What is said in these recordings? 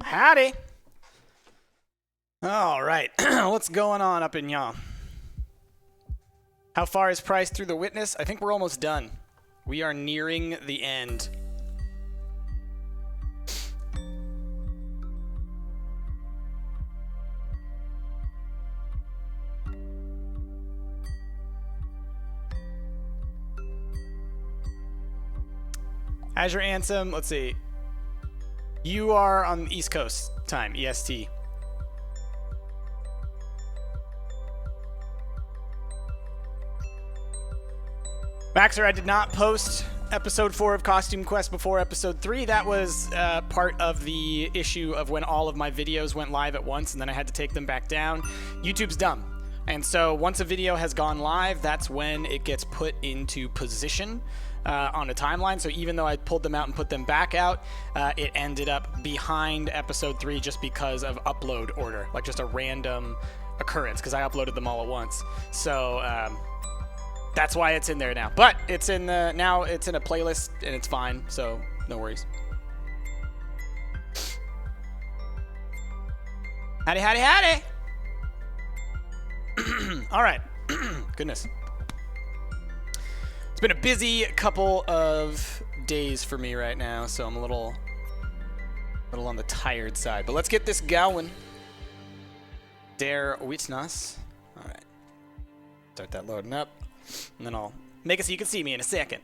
Howdy. All right. What's going on up in y'all? How far is Price through the witness? I think we're almost done. We are nearing the end. Azure Ansem, let's see. You are on the East Coast time, EST. Maxer, I did not post episode 4 of Costume Quest before episode 3. That was part of the issue of when all of my videos went live at once and then I had to take them back down. YouTube's dumb. And so once a video has gone live, that's when it gets put into position on a timeline. So even though I pulled them out and put them back out, it ended up behind episode 3 just because of upload order, like just a random occurrence because I uploaded them all at once. So that's why it's in there now. But it's in the now it's in a playlist and it's fine. So no worries. Howdy, howdy, howdy. All right. Goodness. It's been a busy couple of days for me right now, so I'm a little on the tired side. But let's get this going. Der Witness. All right. Start that loading up, and then I'll make it so you can see me in a second.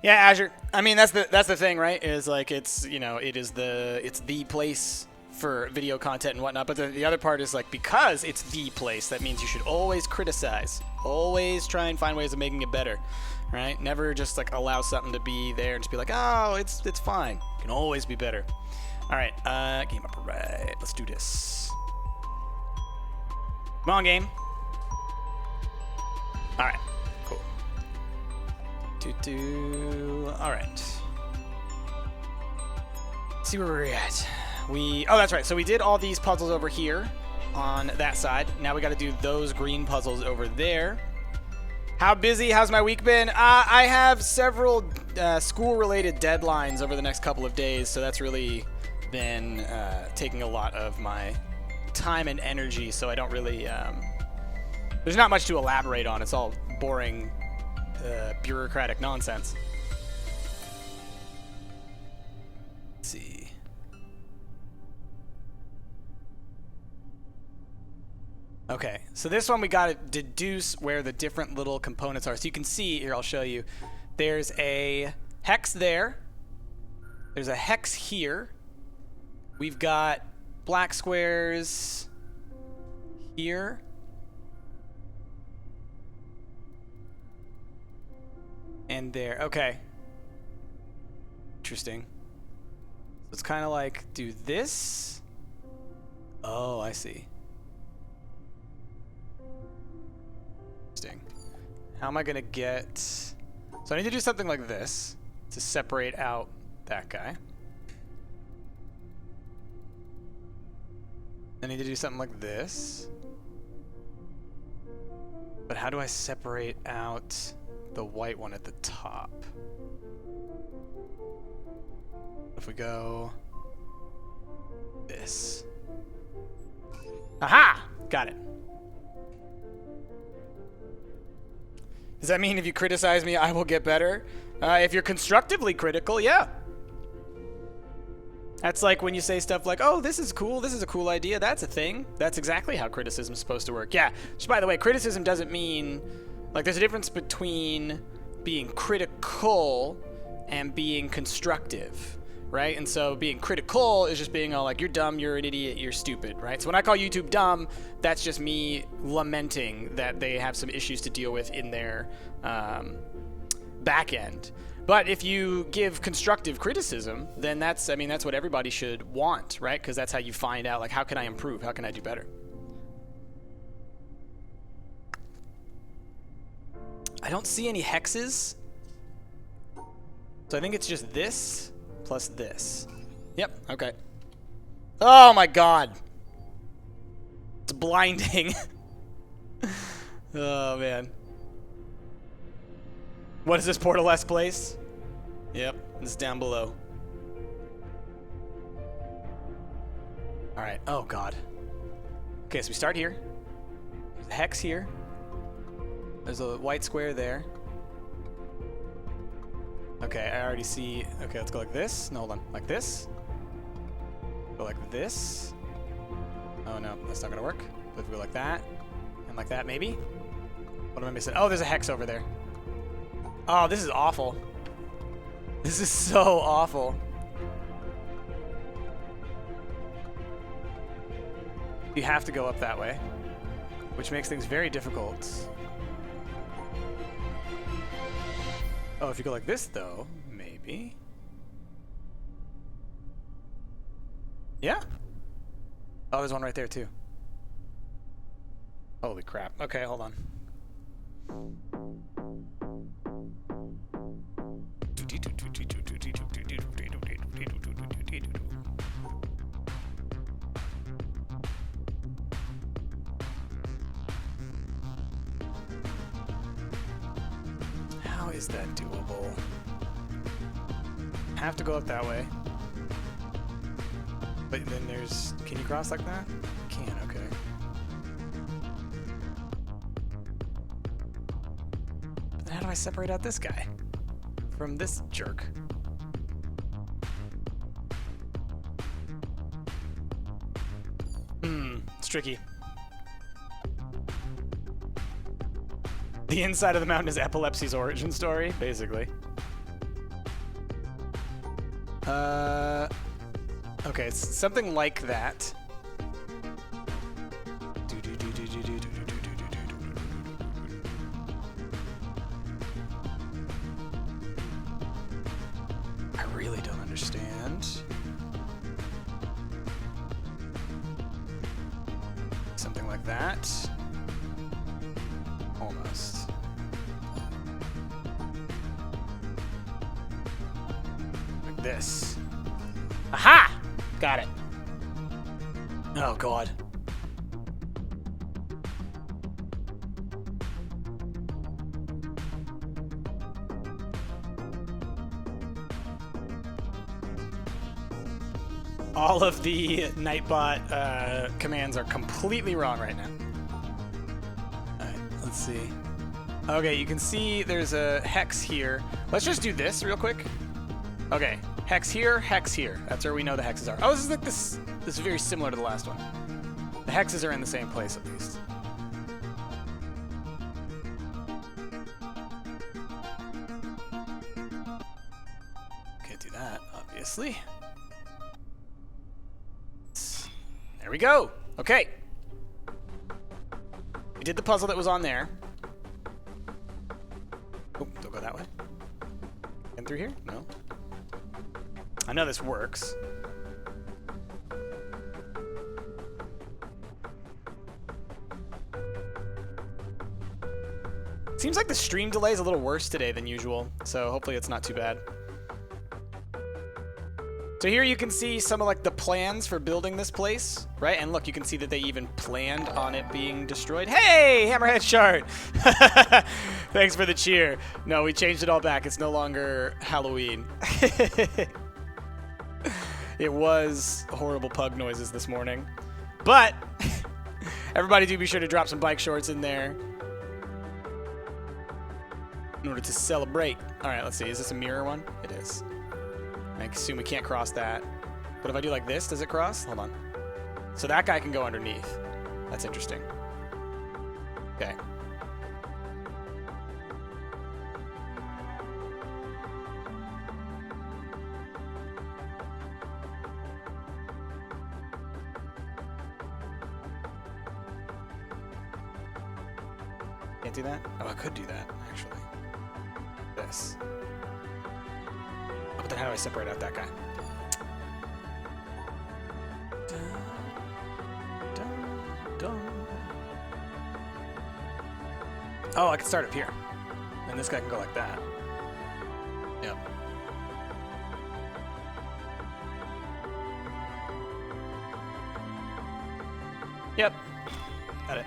Yeah, Azure. I mean, that's the thing, right? Is like it's it's the place for video content and whatnot. But the other part is like because it's the place, that means you should always criticize, always try and find ways of making it better, right? Never just like allow something to be there and just be like, oh, it's fine. It can always be better. All right, game up, right? Let's do this. Come on, game. All right. All right. Let's see where we're at. Oh, that's right. So we did all these puzzles over here on that side. Now we got to do those green puzzles over there. How busy? How's my week been? I have several school-related deadlines over the next couple of days, so that's really been taking a lot of my time and energy. So I don't really. There's not much to elaborate on. It's all boring. Bureaucratic nonsense. Let's see. Okay, so this one we got to deduce where the different little components are. So you can see here, I'll show you. There's a hex there. There's a hex here. We've got black squares here. And there. Okay. Interesting. So it's kind of like do this. Oh, I see. Interesting. How am I going to get... So I need to do something like this to separate out that guy. I need to do something like this. But how do I separate out... the white one at the top? If we go this. Aha! Got it. Does that mean if you criticize me, I will get better? If you're constructively critical, yeah. That's like when you say stuff like, oh, this is cool, this is a cool idea, that's a thing. That's exactly how criticism is supposed to work. Yeah, just by the way, criticism doesn't mean... Like, there's a difference between being critical and being constructive, right? And so being critical is just being all like, you're dumb, you're an idiot, you're stupid, right? So when I call YouTube dumb, that's just me lamenting that they have some issues to deal with in their back end. But if you give constructive criticism, then that's what everybody should want, right? Because that's how you find out, like, how can I improve? How can I do better? I don't see any hexes. So I think it's just this plus this. Yep, okay. Oh my god. It's blinding. Oh, man. What is this Portal S place? Yep, it's down below. Alright, oh god. Okay, so we start here. There's a hex here. There's a white square there. Okay, I already see. Okay, let's go like this. No, hold on. Like this. Go like this. Oh no, that's not gonna work. But if we go like that, and like that, maybe? What am I missing? Oh, there's a hex over there. Oh, this is awful. This is so awful. You have to go up that way, which makes things very difficult. Oh, if you go like this, though, maybe. Yeah? Oh, there's one right there, too. Holy crap. Okay, hold on. How is that doable? Have to go up that way. But then there's... Can you cross like that? You can, okay. But then how do I separate out this guy from this jerk? It's tricky. The inside of the mountain is epilepsy's origin story, basically. Okay, it's something like that. I really don't understand. Something like that. Almost. Like this. Aha! Got it. Oh, God. All of the Nightbot commands are completely wrong right now. Alright, let's see. Okay, you can see there's a hex here. Let's just do this real quick. Okay, hex here, hex here. That's where we know the hexes are. Oh, this is like this. This is very similar to the last one. The hexes are in the same place at least. Can't do that, obviously. There we go. Okay. We did the puzzle that was on there. Oh, don't go that way. And through here? No. I know this works. Seems like the stream delay is a little worse today than usual, so hopefully it's not too bad. So here you can see some of like the plans for building this place, right? And look, you can see that they even planned on it being destroyed. Hey, Hammerhead Shard! Thanks for the cheer. No, we changed it all back. It's no longer Halloween. It was horrible pug noises this morning. But everybody do be sure to drop some bike shorts in there in order to celebrate. All right, let's see. Is this a mirror one? It is. I assume we can't cross that. But if I do like this, does it cross? Hold on. So that guy can go underneath. That's interesting. Okay. Can't do that? Oh, I could do that, actually. This. But then how do I separate out that guy? Oh, I can start up here. And this guy can go like that. Yep. Yep. Got it.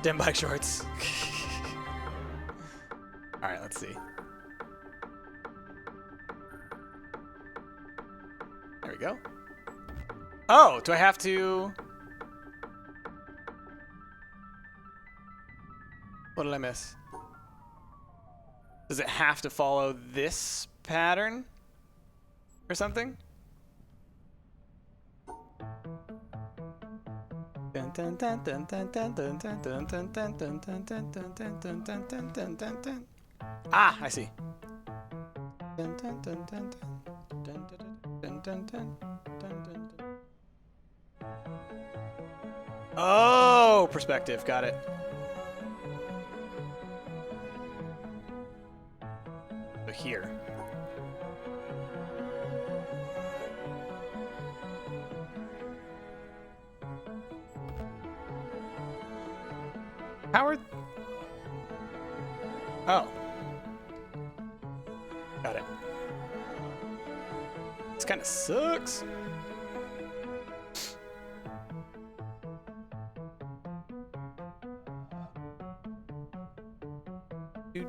Dim bike shorts. All right, let's see. There we go. Oh, do I have to? What did I miss? Does it have to follow this pattern or something? Ah, I see. Oh, perspective. Got it. So here. Howard? Oh. Got it. This kind of sucks.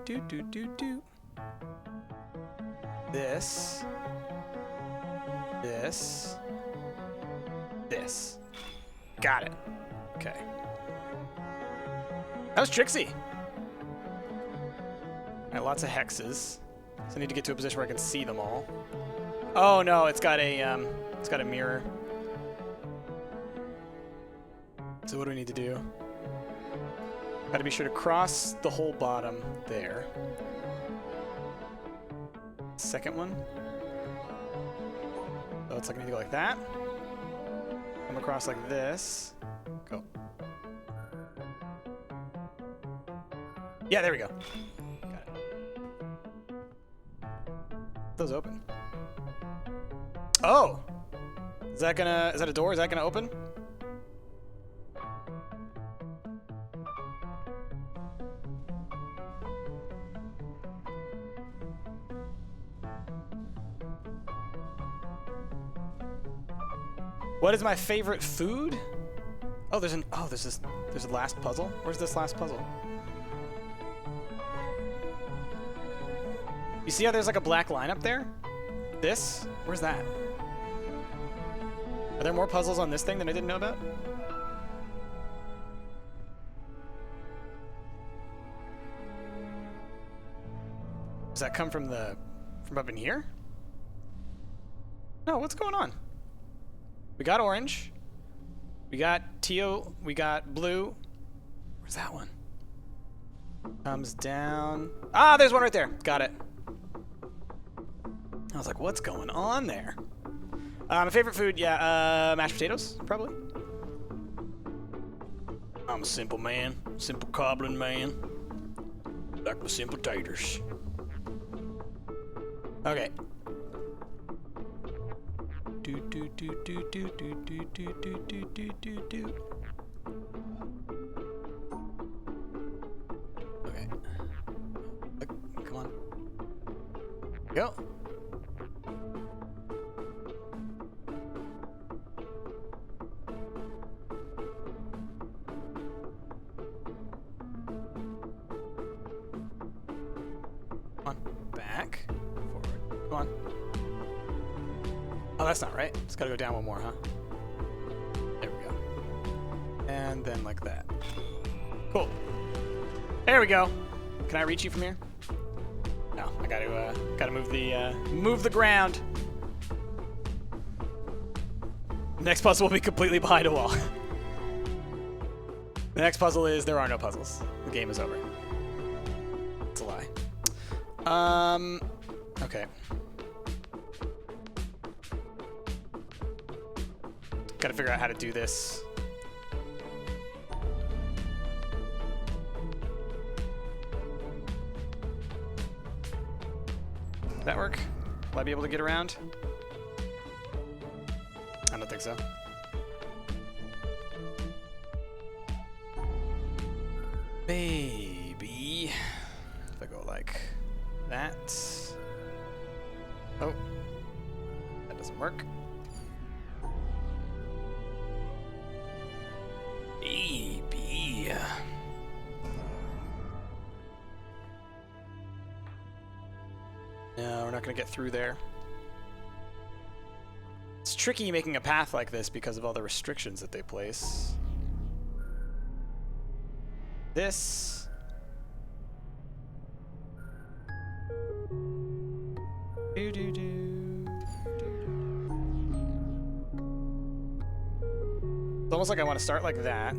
Do. This. Got it. Okay. That was Trixie. Alright, lots of hexes. So I need to get to a position where I can see them all. Oh no, it's got a mirror. So what do we need to do? Got to be sure to cross the whole bottom there. Second one. So it's like I need to go like that. Come across like this. Go. Yeah, there we go. Got it. Those open. Oh! Is that a door? Is that gonna open? What is my favorite food? Oh, there's a last puzzle. Where's this last puzzle? You see how there's like a black line up there? This? Where's that? Are there more puzzles on this thing that I didn't know about? Does that come from up in here? No, what's going on? We got orange. We got teal. We got blue. Where's that one? Comes down. Ah, there's one right there. Got it. I was like, what's going on there? My favorite food, yeah, mashed potatoes, probably. I'm a simple man. Simple cobbling man. Like my simple taters. Okay. Okay. Come on. Go. Come on. Back. Forward. Come on. Oh, that's not right. It's gotta go down one more, huh? There we go. And then like that. Cool. There we go. Can I reach you from here? No, I gotta move the ground. Next puzzle will be completely behind a wall. The next puzzle is there are no puzzles. The game is over. It's a lie. Okay. Gotta figure out how to do this. Does that work? Will I be able to get around? I don't think so. Maybe if I go like that. Oh, that doesn't work. Maybe. not going to get through there. It's tricky making a path like this because of all the restrictions that they place. This. It's almost like I want to start like that,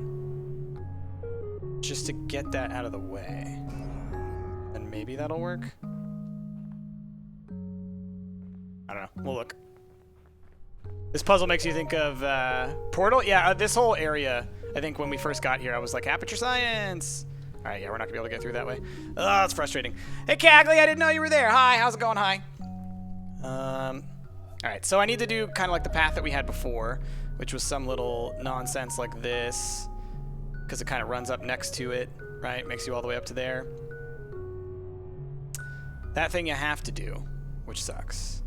just to get that out of the way. And maybe that'll work. I don't know. We'll look. This puzzle makes you think of Portal. Yeah, this whole area, I think when we first got here, I was like, Aperture Science. All right, yeah, we're not going to be able to get through that way. Oh, it's frustrating. Hey, Cagley, I didn't know you were there. Hi, how's it going? Hi. All right, so I need to do kind of like the path that we had before, which was some little nonsense like this, because it kind of runs up next to it, right? Makes you all the way up to there. That thing you have to do, which sucks.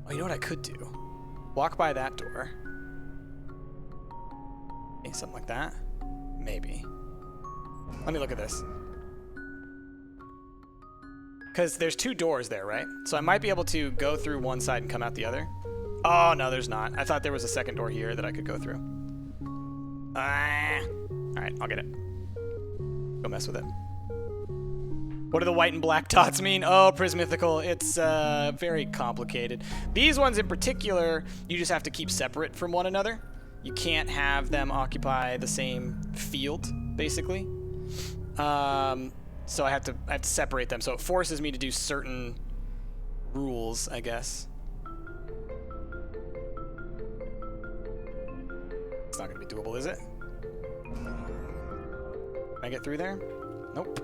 Oh, you know what I could do? Walk by that door. Okay, something like that. Maybe. Let me look at this. Because there's 2 doors there, right? So I might be able to go through one side and come out the other. Oh, no, there's not. I thought there was a second door here that I could go through. Alright, I'll get it. Go mess with it. What do the white and black dots mean? Oh, Prismythical, it's very complicated. These ones in particular, you just have to keep separate from one another. You can't have them occupy the same field, basically. So I have to separate them. So it forces me to do certain rules, I guess. It's not going to be doable, is it? Can I get through there? Nope.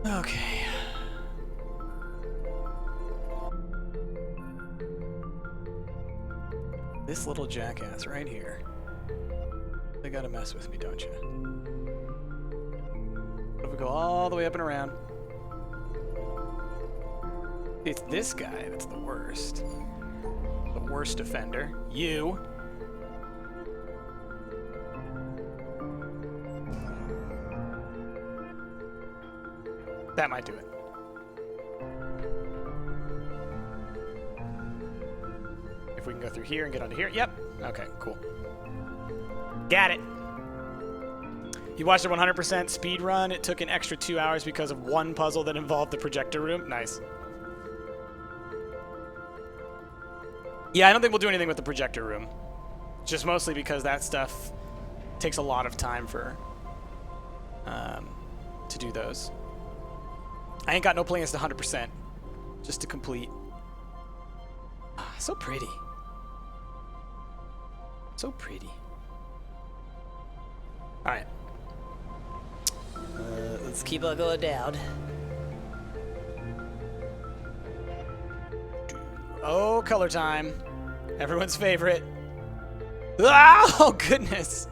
Okay. This little jackass right here. They gotta mess with me, don't you? What if we go all the way up and around? It's this guy that's the worst. The worst offender. You. That might do it. If we can go through here and get onto here. Yep. Okay, cool. Got it. You watched a 100% speed run. It took an extra 2 hours because of one puzzle that involved the projector room. Nice. Yeah, I don't think we'll do anything with the projector room. Just mostly because that stuff takes a lot of time for to do those. I ain't got no plans to 100%. Just to complete. Ah, so pretty. So pretty. Alright. Let's keep on going down. Oh, color time. Everyone's favorite. Ah, oh, goodness.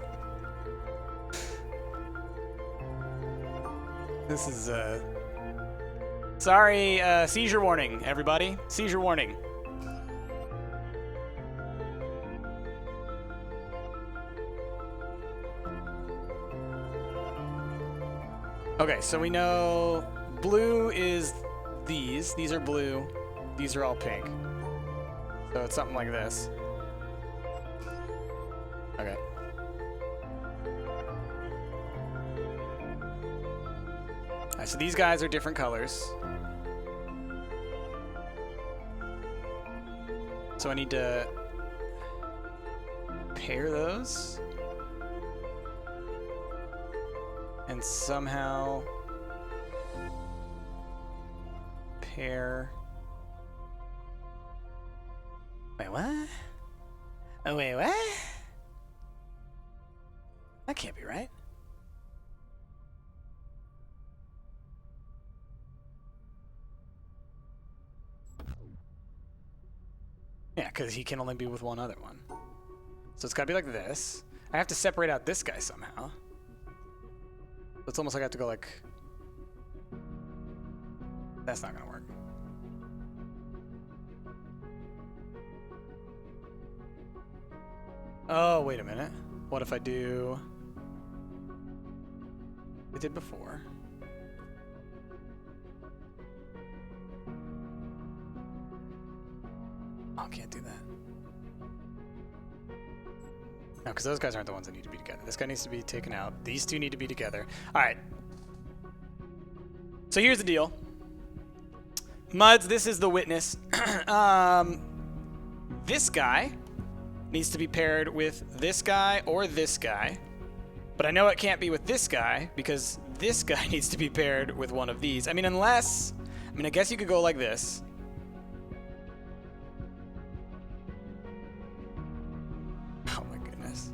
This is, Sorry, seizure warning, everybody. Seizure warning. Okay, so we know blue is these. These are blue. These are all pink. So it's something like this. Okay. Alright, so these guys are different colors. So I need to pair those. And somehow pair. Wait, what? Oh, wait, what? That can't be right. Yeah, because he can only be with one other one. So it's got to be like this. I have to separate out this guy somehow. So it's almost like I have to go like... That's not going to work. Oh, wait a minute. What if I do... I did before. can't do that. No, because those guys aren't the ones that need to be together. This guy needs to be taken out. These two need to be together. All right. So here's the deal. Muds, this is the witness. This guy needs to be paired with this guy or this guy. But I know it can't be with this guy because this guy needs to be paired with one of these. I mean, unless... I mean, I guess you could go like this. Oh my goodness.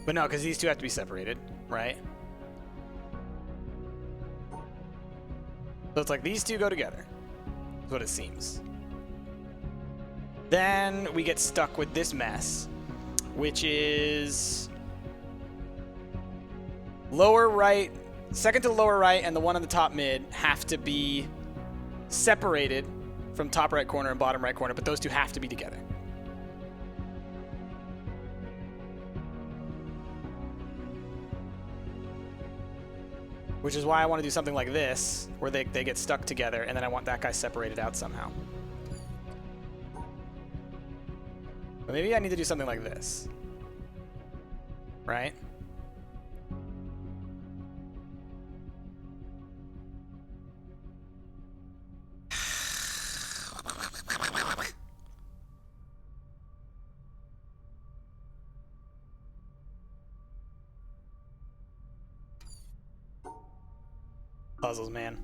But no, because these two have to be separated, right? So it's like these two go together. That's what it seems. Then we get stuck with this mess, which is lower right, second to lower right, and the one on the top mid have to be separated from top right corner and bottom right corner, but those two have to be together. Which is why I want to do something like this, where they get stuck together, and then I want that guy separated out somehow. But maybe I need to do something like this. Right? Puzzles, man.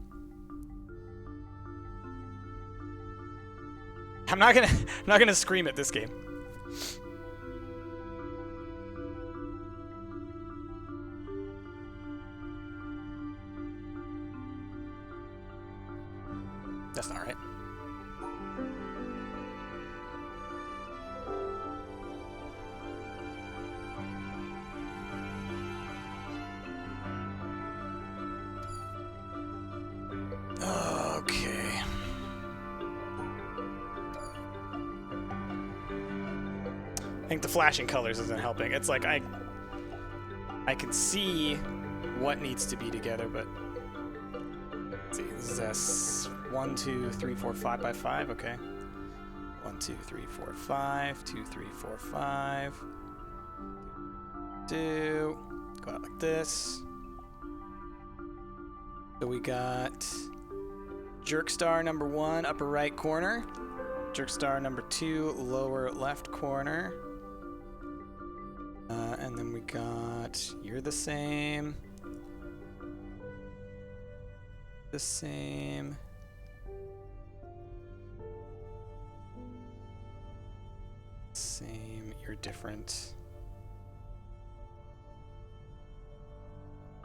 I'm not gonna scream at this game. That's not right. Okay. I think the flashing colors isn't helping. It's like I can see what needs to be together, but let's see. This is S 1, 2, 3, 4, 5 by 5. Okay. 1, 2, 3, 4, 5. 2, 3, 4, 5. 2. Go out like this. So we got Jerk Star number 1, upper right corner. Jerk Star number 2, lower left corner. And then we got You're the Same. The Same. Same, You're Different.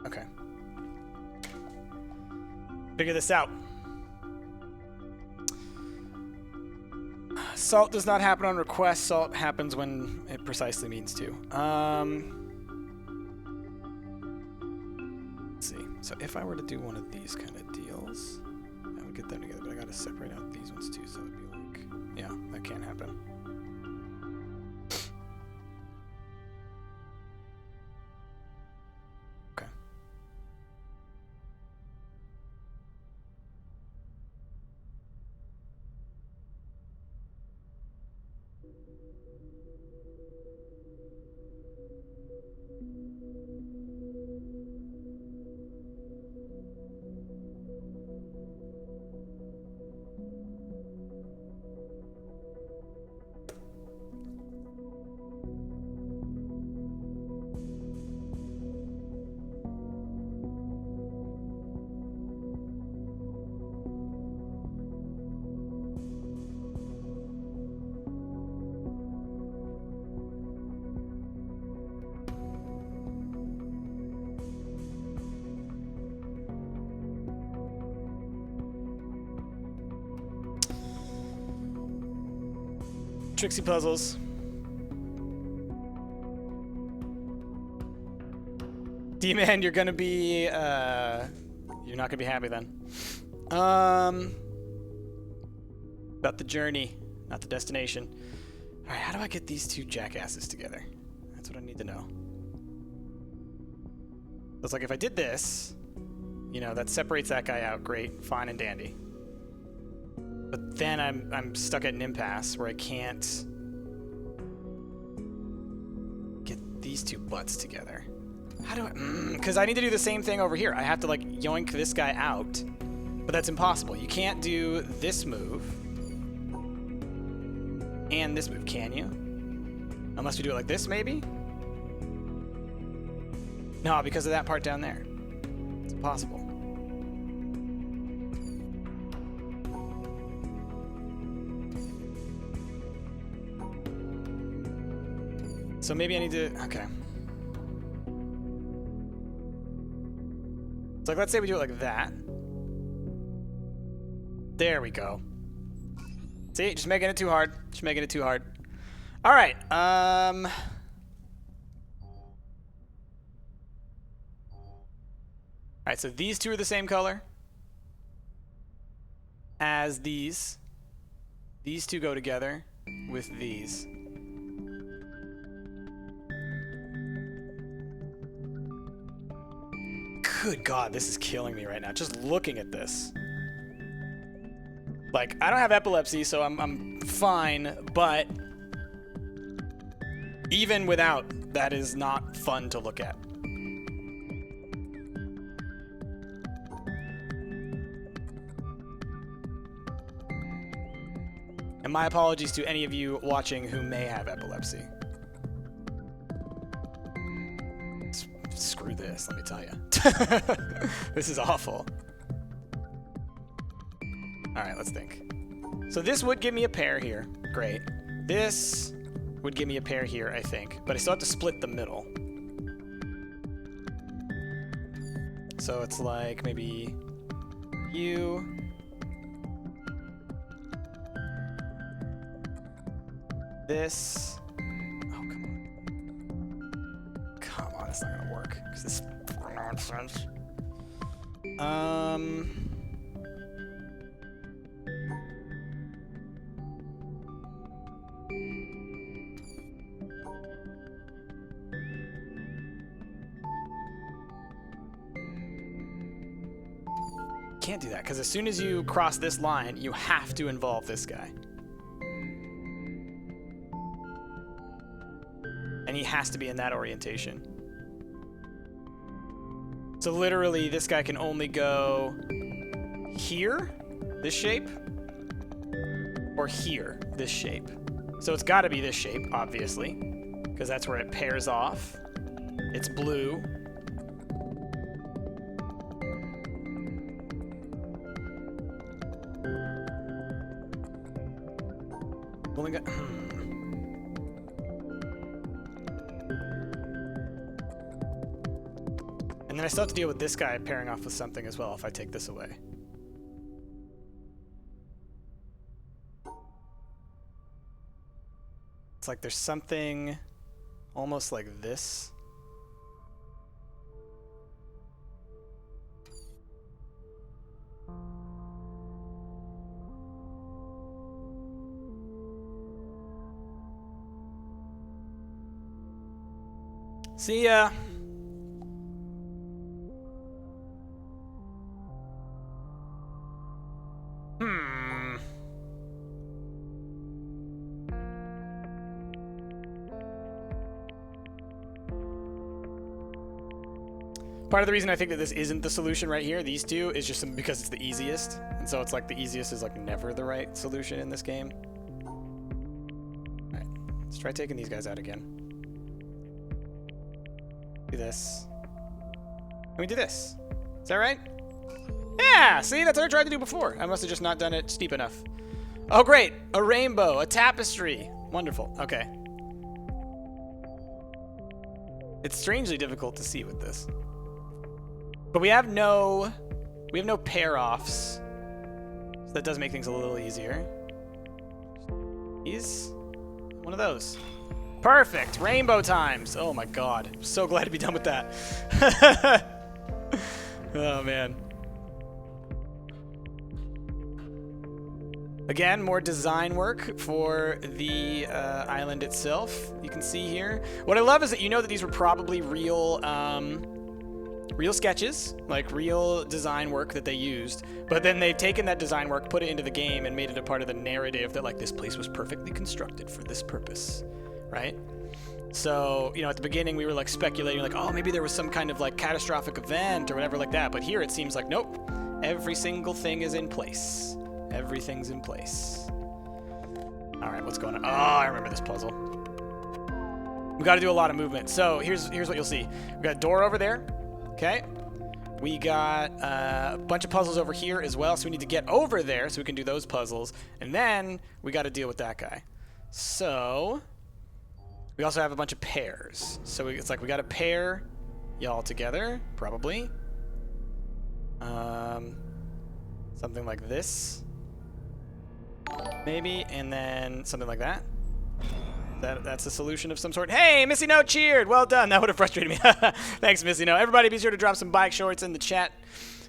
Okay. Figure this out. Salt does not happen on request. Salt happens when it precisely means to. Let's see. So if I were to do one of these kind of deals, I would get them together, but I gotta separate out these ones too, so it'd be like, yeah, that can't happen. Okay. Trixie puzzles. D-Man, you're gonna be, you're not gonna be happy then. About the journey, not the destination. All right, how do I get these two jackasses together? That's what I need to know. It's like if I did this, you know, that separates that guy out. Great, fine and dandy. But then I'm stuck at an impasse where I can't get these two butts together. How do I... Because I need to do the same thing over here. I have to, like, yoink this guy out. But that's impossible. You can't do this move and this move, can you? Unless we do it like this, maybe? No, because of that part down there. It's impossible. So maybe I need to... Okay. So, like, let's say we do it like that. There we go. See? Just making it too hard. Just making it too hard. All right. All right, so these two are the same color as these. These two go together with these. Good God, this is killing me right now. Just looking at this. Like, I don't have epilepsy, so I'm fine, but even without, that is not fun to look at. And my apologies to any of you watching who may have epilepsy. Screw this, let me tell you. This is awful. All right, let's think. So this would give me a pair here. Great. This would give me a pair here, I think. But I still have to split the middle. So it's like maybe you. This. Oh, come on. Come on, that's not gonna work. Because this is nonsense. Can't do that, because as soon as you cross this line, you have to involve this guy. And he has to be in that orientation. So literally, this guy can only go here, this shape, or here, this shape. So it's got to be this shape, obviously, because that's where it pairs off. It's blue. Only got... And then I still have to deal with this guy pairing off with something as well if I take this away. It's like there's something almost like this. See ya. Part of the reason I think that this isn't the solution right here, these two, is just because it's the easiest. And so it's like the easiest is like never the right solution in this game. All right, let's try taking these guys out again. Do this. Let me do this. Is that right? Yeah, see, that's what I tried to do before. I must have just not done it steep enough. Oh, great. A rainbow, a tapestry. Wonderful. Okay. It's strangely difficult to see with this. But we have no pair-offs. So that does make things a little easier. He's one of those. Perfect. Rainbow times. Oh my God. I'm so glad to be done with that. Oh man. Again, more design work for the island itself. You can see here. What I love is that you know that these were probably real real sketches, like real design work that they used, but then they've taken that design work, put it into the game, and made it a part of the narrative that, like, this place was perfectly constructed for this purpose, right? So, you know, at the beginning we were like speculating, like, oh, maybe there was some kind of like catastrophic event or whatever like that, but here it seems like, nope, every single thing is in place. Everything's in place. All right, what's going on? Oh, I remember this puzzle. We got to do a lot of movement. So here's what you'll see. We got a door over there. Okay. We got a bunch of puzzles over here as well. So we need to get over there so we can do those puzzles. And then we got to deal with that guy. So we also have a bunch of pairs. So it's like we got to pair y'all together, probably. Something like this. Maybe. And then something like that. That's a solution of some sort. Hey, Missy No cheered. Well done. That would have frustrated me. Thanks, Missy No. Everybody be sure to drop some bike shorts in the chat.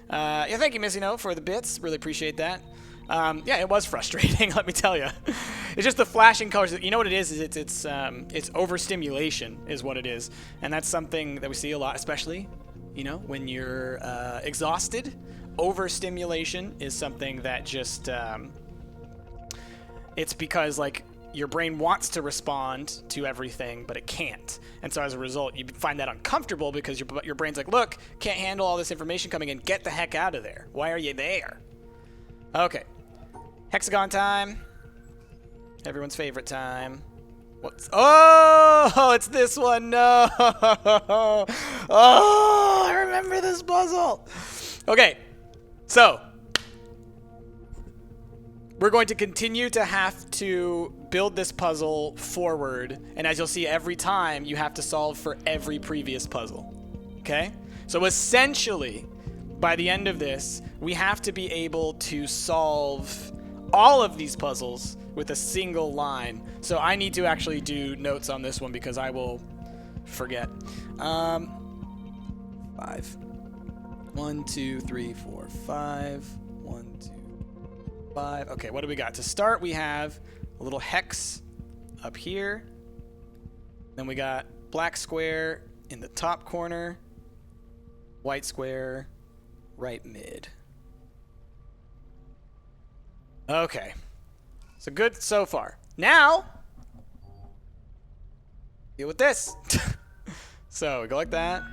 Yeah, thank you, Missy No, for the bits. Really appreciate that. Yeah, it was frustrating, let me tell you. It's just the flashing colors. You know what it is? It's overstimulation is what it is. And that's something that we see a lot, especially, you know, when you're exhausted. Overstimulation is something that just, it's because, like, your brain wants to respond to everything, but it can't. And so as a result, you find that uncomfortable because your brain's like, look, can't handle all this information coming in. Get the heck out of there. Why are you there? Okay. Hexagon time. Everyone's favorite time. What's... Oh, it's this one. No. Oh, I remember this puzzle. Okay. So we're going to continue to have to build this puzzle forward, and as you'll see, every time you have to solve for every previous puzzle, okay? So essentially, by the end of this, we have to be able to solve all of these puzzles with a single line. So I need to actually do notes on this one because I will forget. 5. 1, 2, 3, 4, 5. 1, 2, 5. Okay, what do we got? To start, we have a little hex up here. Then we got black square in the top corner, white square right mid. Okay, so good so far. Now, deal with this. So we go like that.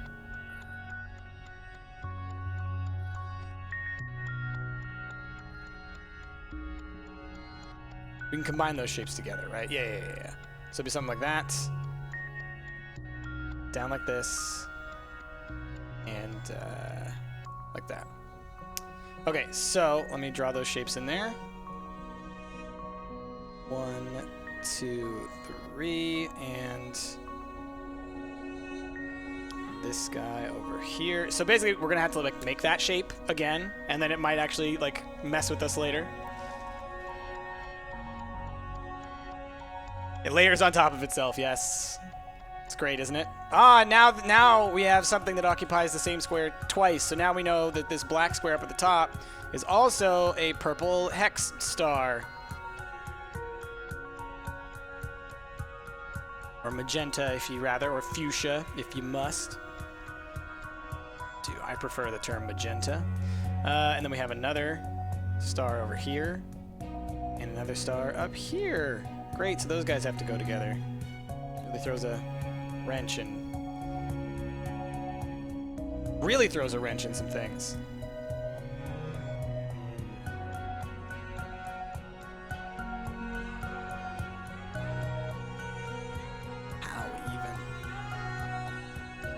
We can combine those shapes together, right? Yeah. So it'll be something like that. Down like this. And like that. Okay, so let me draw those shapes in there. 1, 2, 3, and this guy over here. So basically, we're gonna have to like make that shape again, and then it might actually like mess with us later. It layers on top of itself, yes. It's great, isn't it? Ah, now we have something that occupies the same square twice. So now we know that this black square up at the top is also a purple hex star. Or magenta, if you rather, or fuchsia, if you must. I prefer the term magenta. And then we have another star over here. And another star up here. Great, so those guys have to go together. Really throws a wrench in. Really throws a wrench in some things.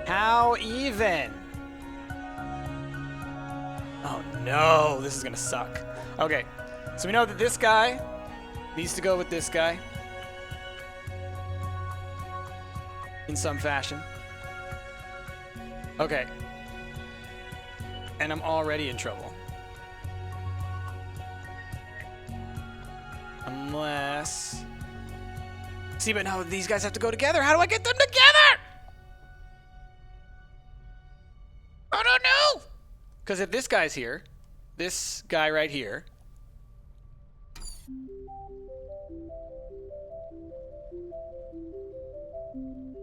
How even? Oh no, this is gonna suck. Okay, so we know that this guy needs to go with this guy in some fashion. Okay. And I'm already in trouble. Unless... See, but no, these guys have to go together. How do I get them together? I don't know. Because if this guy's here, this guy right here,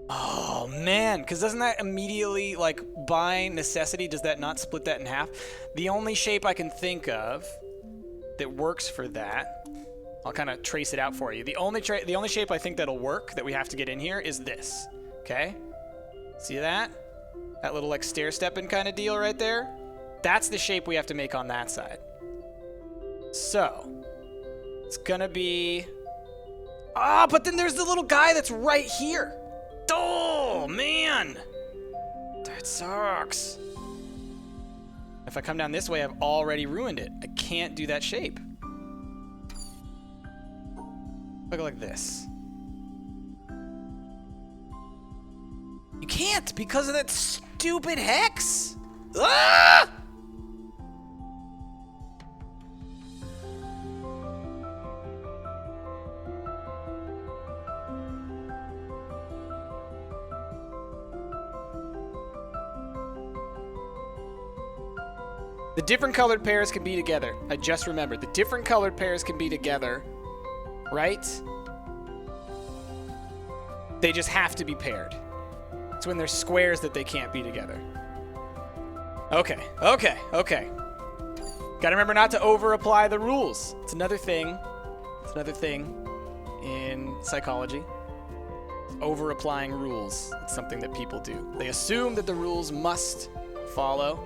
oh man, because doesn't that immediately, like, by necessity, does that not split that in half? The only shape I can think of that works for that, I'll kind of trace it out for you. The only shape I think that'll work that we have to get in here is this, okay? See that? That little, like, stair-stepping kind of deal right there? That's the shape we have to make on that side. So, it's gonna be... Ah, but then there's the little guy that's right here. Oh, man. That sucks. If I come down this way, I've already ruined it. I can't do that shape. Look like this. You can't because of that stupid hex. Ah! The different colored pairs can be together. I just remembered. The different colored pairs can be together, right? They just have to be paired. It's when there's squares that they can't be together. Okay. Gotta remember not to over-apply the rules. It's another thing. It's another thing in psychology. Over-applying rules. It's something that people do. They assume that the rules must follow,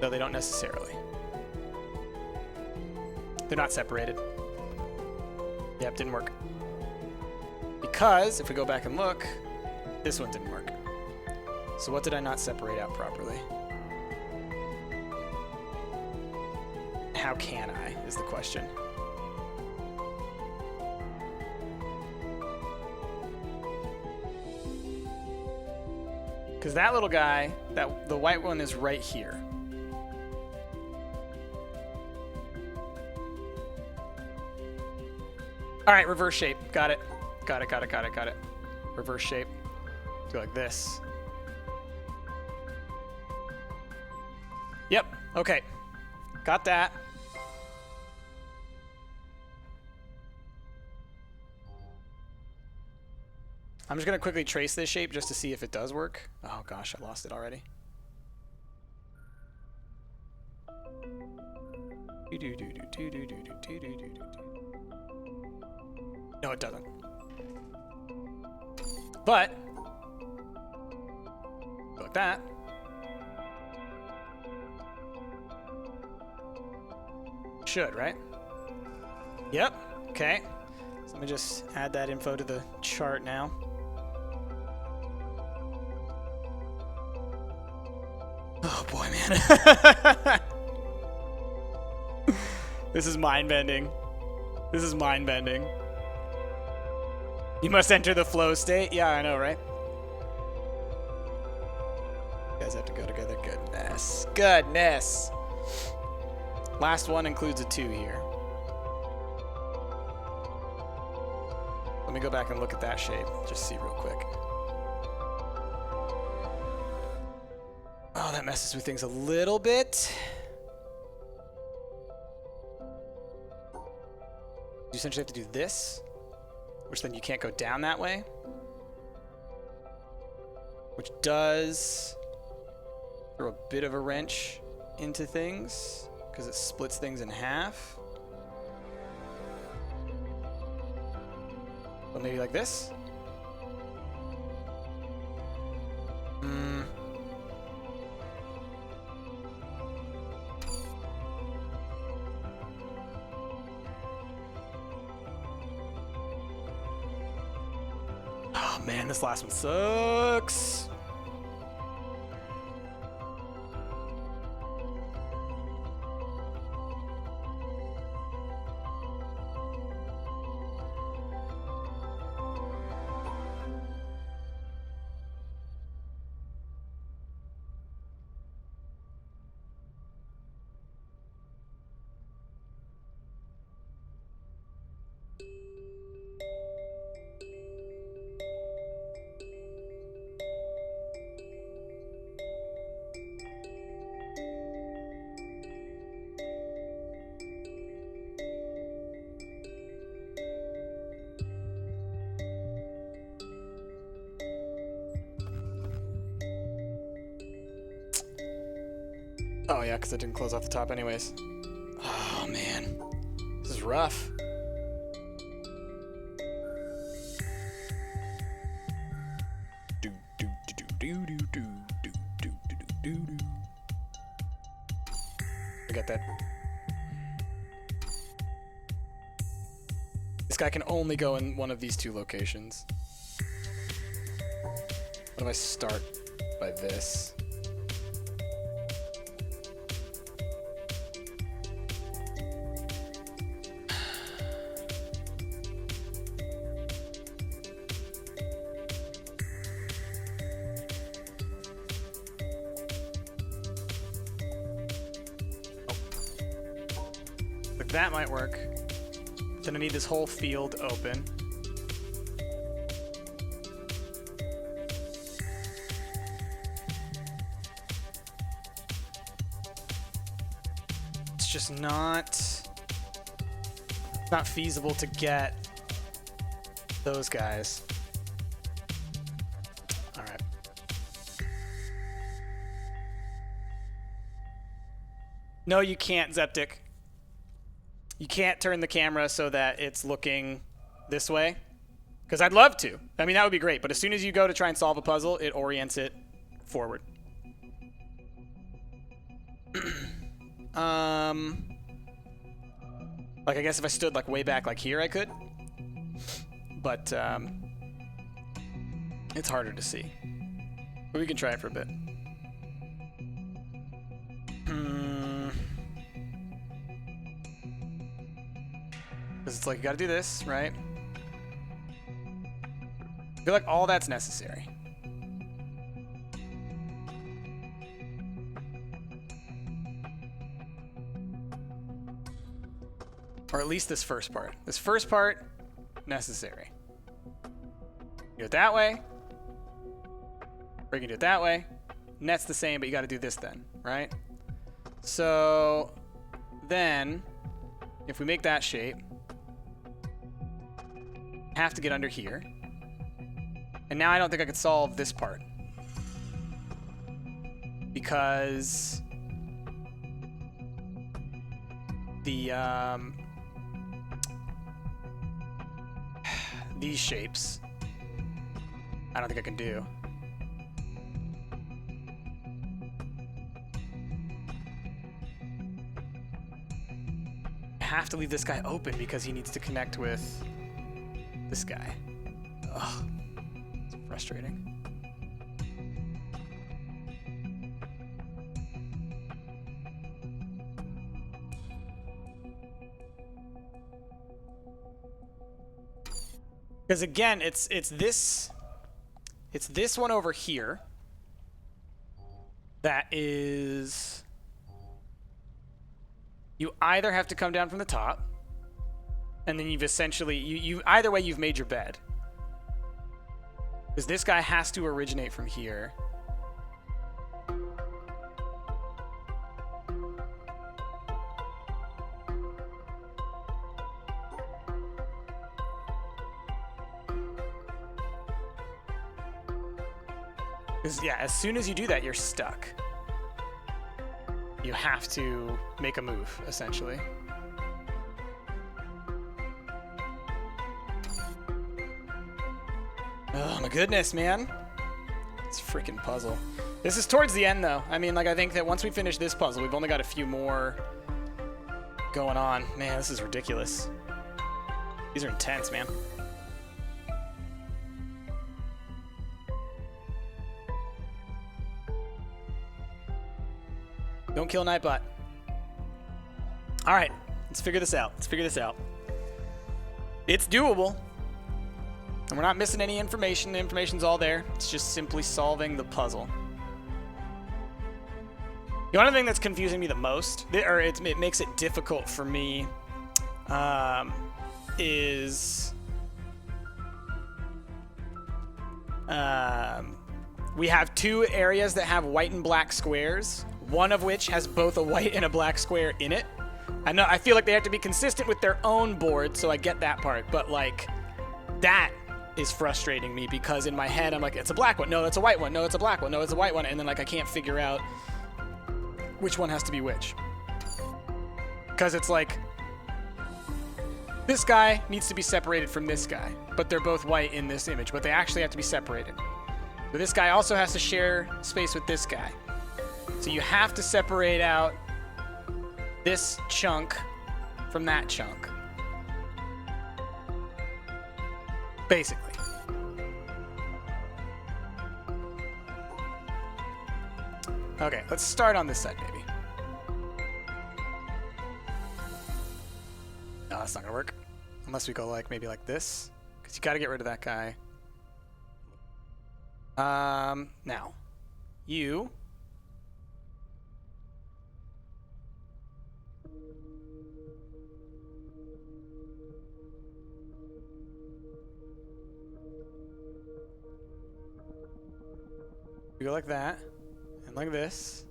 though they don't necessarily. They're not separated. Yep, didn't work. Because, if we go back and look, this one didn't work. So what did I not separate out properly? How can I, is the question. Because that little guy, the white one is right here. All right, reverse shape. Got it. Got it. Reverse shape. Do like this. Yep. Okay. Got that. I'm just going to quickly trace this shape just to see if it does work. Oh gosh, I lost it already. No, it doesn't. But, like that. Should, right? Yep. Okay. So let me just add that info to the chart now. Oh boy, man. This is mind-bending. This is mind-bending. You must enter the flow state? Yeah, I know, right? You guys have to go together. Goodness. Goodness. Last one includes a 2 here. Let me go back and look at that shape. Just see real quick. Oh, that messes with things a little bit. You essentially have to do this, which then you can't go down that way, which does throw a bit of a wrench into things because it splits things in half. Well, maybe like this. Oh man, this last one sucks. Oh yeah, because it didn't close off the top anyways. Oh man, this is rough. I got that. This guy can only go in one of these two locations. What if I start by this? That might work. Then I need this whole field open. It's just not feasible to get those guys. All right. No, you can't, Zeptic. You can't turn the camera so that it's looking this way. Because I'd love to. I mean, that would be great. But as soon as you go to try and solve a puzzle, it orients it forward. Like, I guess if I stood, like, way back, like here, I could. But, it's harder to see. But we can try it for a bit. Because it's like, you gotta do this, right? I feel like all that's necessary. Or at least this first part. This first part, necessary. Do it that way. Or you can do it that way. Net's the same, but you gotta do this then, right? So then, if we make that shape, have to get under here. And now I don't think I could solve this part. Because the these shapes, I don't think I can do. I have to leave this guy open because he needs to connect with this guy. Ugh, it's frustrating. Because again, it's this one over here that is, you either have to come down from the top, and then you've essentially, you either way you've made your bed. Because this guy has to originate from here. Because, yeah, as soon as you do that, you're stuck. You have to make a move, essentially. Oh my goodness, man. It's a freaking puzzle. This is towards the end, though. I mean, like, I think that once we finish this puzzle, we've only got a few more going on. Man, this is ridiculous. These are intense, man. Don't kill Nightbot. All right, let's figure this out. Let's figure this out. It's doable. And we're not missing any information. The information's all there. It's just simply solving the puzzle. The only thing that's confusing me the most, or it makes it difficult for me, is we have two areas that have white and black squares, one of which has both a white and a black square in it. I feel like they have to be consistent with their own board, so I get that part, but like that is frustrating me because in my head I'm like, it's a black one, no, it's a white one, no, it's a black one, no, it's a white one, and then like I can't figure out which one has to be which. Because it's like, this guy needs to be separated from this guy, but they're both white in this image, but they actually have to be separated. But this guy also has to share space with this guy. So you have to separate out this chunk from that chunk. Basically. Okay, let's start on this side, maybe. No, that's not gonna work. Unless we go like maybe like this. Because you gotta get rid of that guy. Now. You. We go like that. And like this.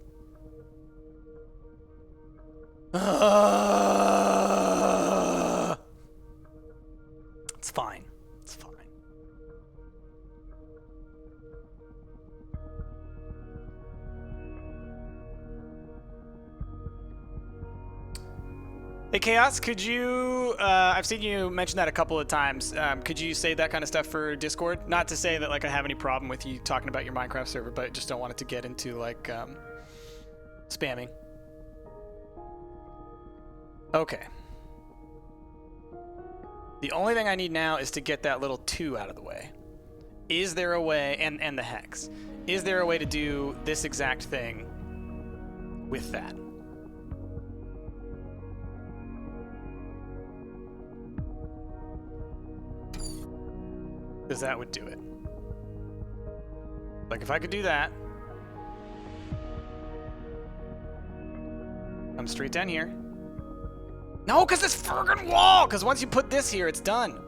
It's fine. It's fine. Hey, Chaos, could you, I've seen you mention that a couple of times. Could you save that kind of stuff for Discord? Not to say that, like, I have any problem with you talking about your Minecraft server, but I just don't want it to get into, like, spamming. Okay. The only thing I need now is to get that little 2 out of the way. Is there a way, and the hex, is there a way to do this exact thing with that? Because that would do it. Like, if I could do that, come straight down here. No, because it's friggin' wall! Because once you put this here, it's done.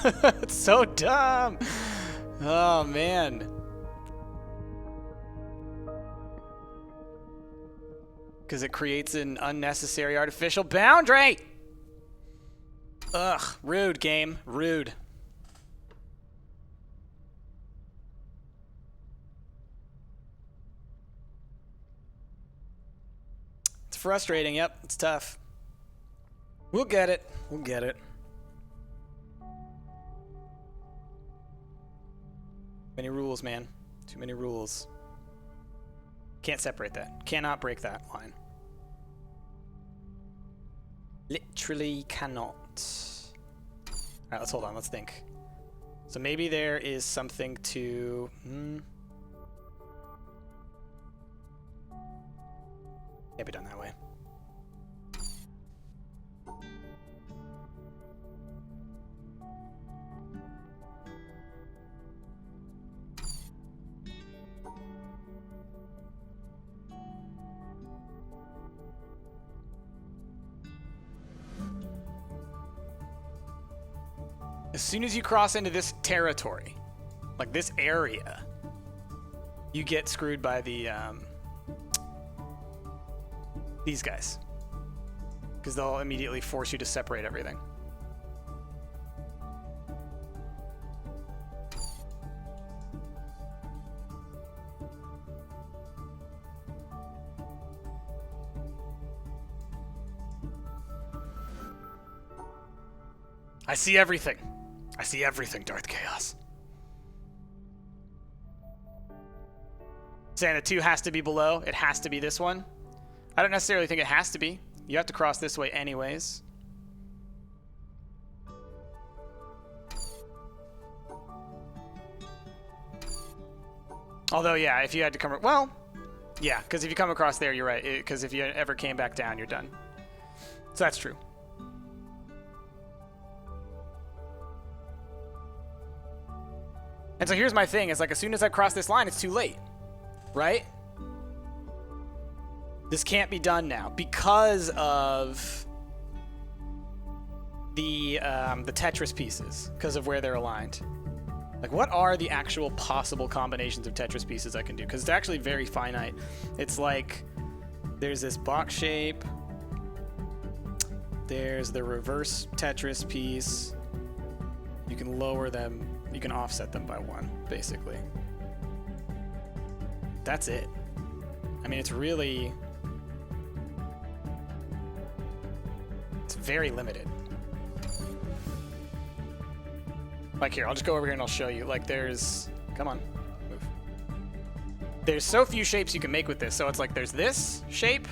It's so dumb. Oh, man. Because it creates an unnecessary artificial boundary. Ugh, rude, game. Rude. It's frustrating. Yep, it's tough. We'll get it. We'll get it. Many rules, man. Too many rules. Can't separate that. Cannot break that line. Literally cannot. Alright, let's hold on. Let's think. So maybe there is something to... Can't be done that way. As soon as you cross into this territory, like this area, you get screwed by the these guys, because they'll immediately force you to separate everything. I see everything. I see everything, Darth Chaos. Saying the 2 has to be below. It has to be this one. I don't necessarily think it has to be. You have to cross this way anyways. Although, yeah, if you had to come... Well, yeah, because if you come across there, you're right. Because if you ever came back down, you're done. So that's true. And so here's my thing. It's like, as soon as I cross this line, it's too late. Right? This can't be done now because of the Tetris pieces, because of where they're aligned. Like, what are the actual possible combinations of Tetris pieces I can do? Because it's actually very finite. It's like, there's this box shape. There's the reverse Tetris piece. You can lower them. You can offset them by 1, basically. That's it. I mean, it's really... It's very limited. Like here, I'll just go over here and I'll show you. Like there's... Come on. Move. There's so few shapes you can make with this. So it's like there's this shape,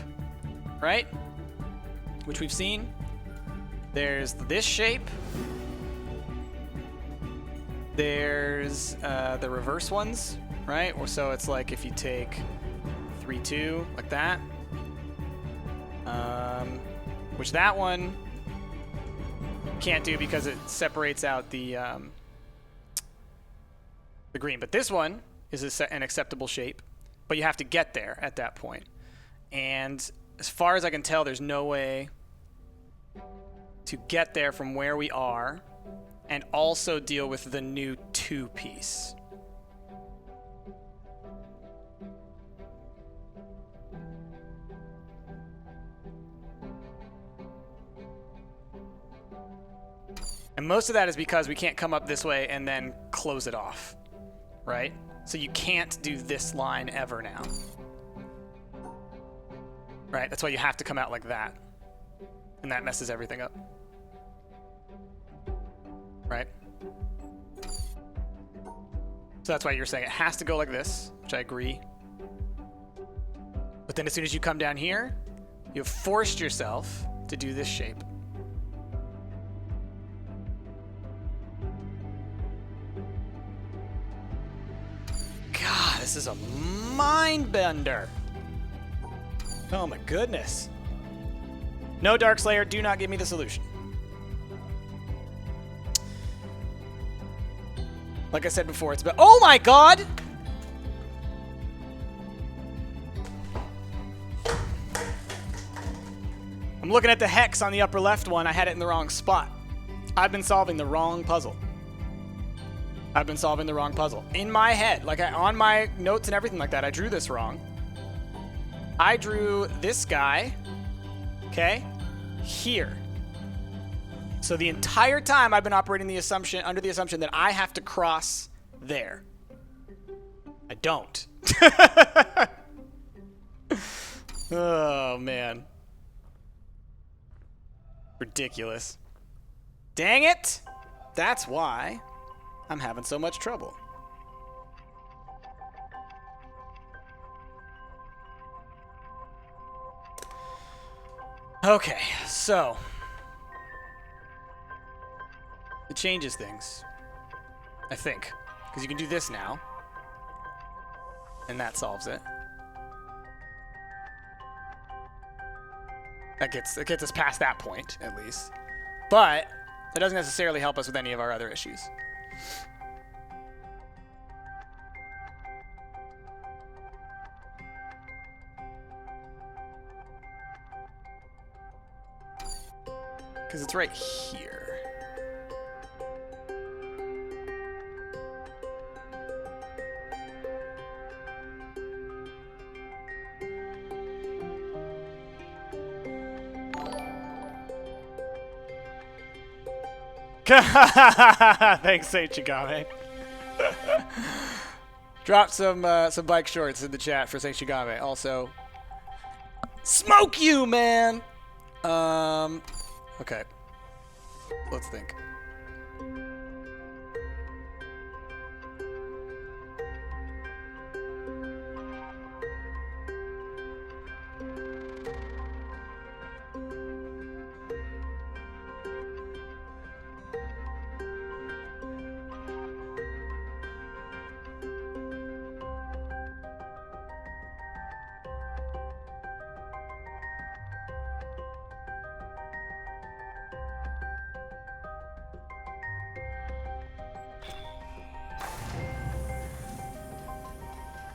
right? Which we've seen. There's this shape. There's the reverse ones, right? Or so it's like if you take 3, 2, like that. Which that one can't do because it separates out the green. But this one is an acceptable shape, but you have to get there at that point. And as far as I can tell, there's no way to get there from where we are and also deal with the new 2 piece. And most of that is because we can't come up this way and then close it off, right? So you can't do this line ever now. Right? That's why you have to come out like that. And that messes everything up. Right? So that's why you're saying it has to go like this, which I agree. But then as soon as you come down here, you've forced yourself to do this shape. God, this is a mind bender. Oh my goodness. No, Darkslayer, do not give me the solution. Like I said before, it's about... Oh my god! I'm looking at the hex on the upper left one. I had it in the wrong spot. I've been solving the wrong puzzle. I've been solving the wrong puzzle. In my head, like on my notes and everything like that, I drew this wrong. I drew this guy, okay, here. So the entire time I've been operating under the assumption that I have to cross there. I don't. Oh, man. Ridiculous. Dang it! That's why I'm having so much trouble. Okay, so it changes things, I think, because you can do this now, and that solves it. That gets us past that point, at least. But that doesn't necessarily help us with any of our other issues. Because it's right here. Thanks, Saint Chigame. Drop some bike shorts in the chat for Saint Chigame. Also, smoke you, man. Okay. Let's think.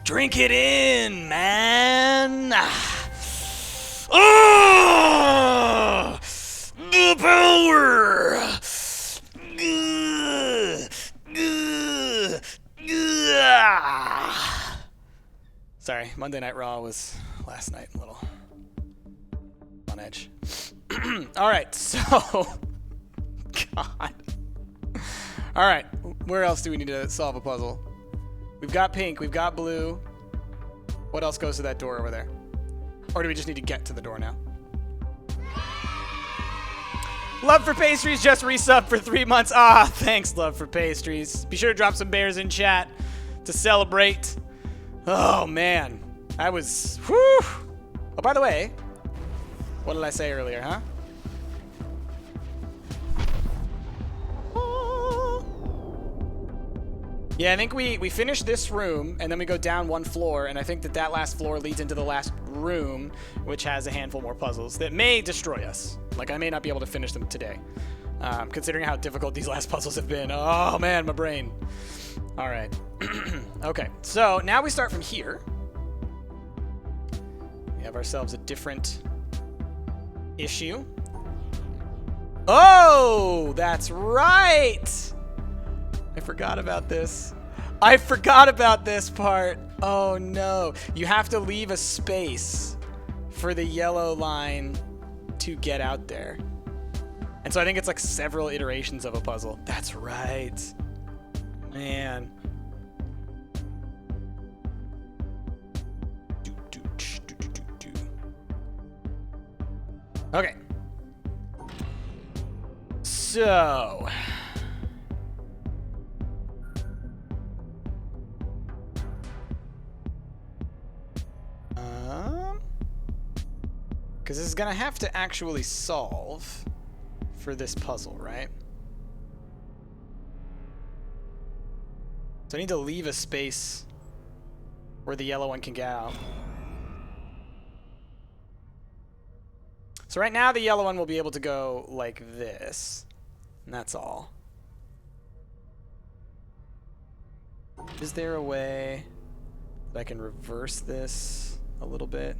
Drink it in, man. Oh, the power. Sorry, Monday Night Raw was last night, a little on edge. All right, so God. All right, where else do we need to solve a puzzle? We've got pink, we've got blue. What else goes to that door over there? Or do we just need to get to the door now? Love for Pastries just resubbed for 3 months. Ah, thanks, Love for Pastries. Be sure to drop some bears in chat to celebrate. Oh, man. I was... Whew. Oh, by the way, what did I say earlier, huh? Yeah, I think we finish this room, and then we go down one floor, and I think that last floor leads into the last room, which has a handful more puzzles that may destroy us. Like, I may not be able to finish them today, considering how difficult these last puzzles have been. Oh, man, my brain. All right. Okay, so now we start from here. We have ourselves a different issue. Oh, that's right! I forgot about this. I forgot about this part. Oh no. You have to leave a space for the yellow line to get out there. And so I think it's like several iterations of a puzzle. That's right. Man. Okay. So... because this is going to have to actually solve for this puzzle, right? So I need to leave a space where the yellow one can get out. So right now the yellow one will be able to go like this, and that's all. Is there a way that I can reverse this a little bit?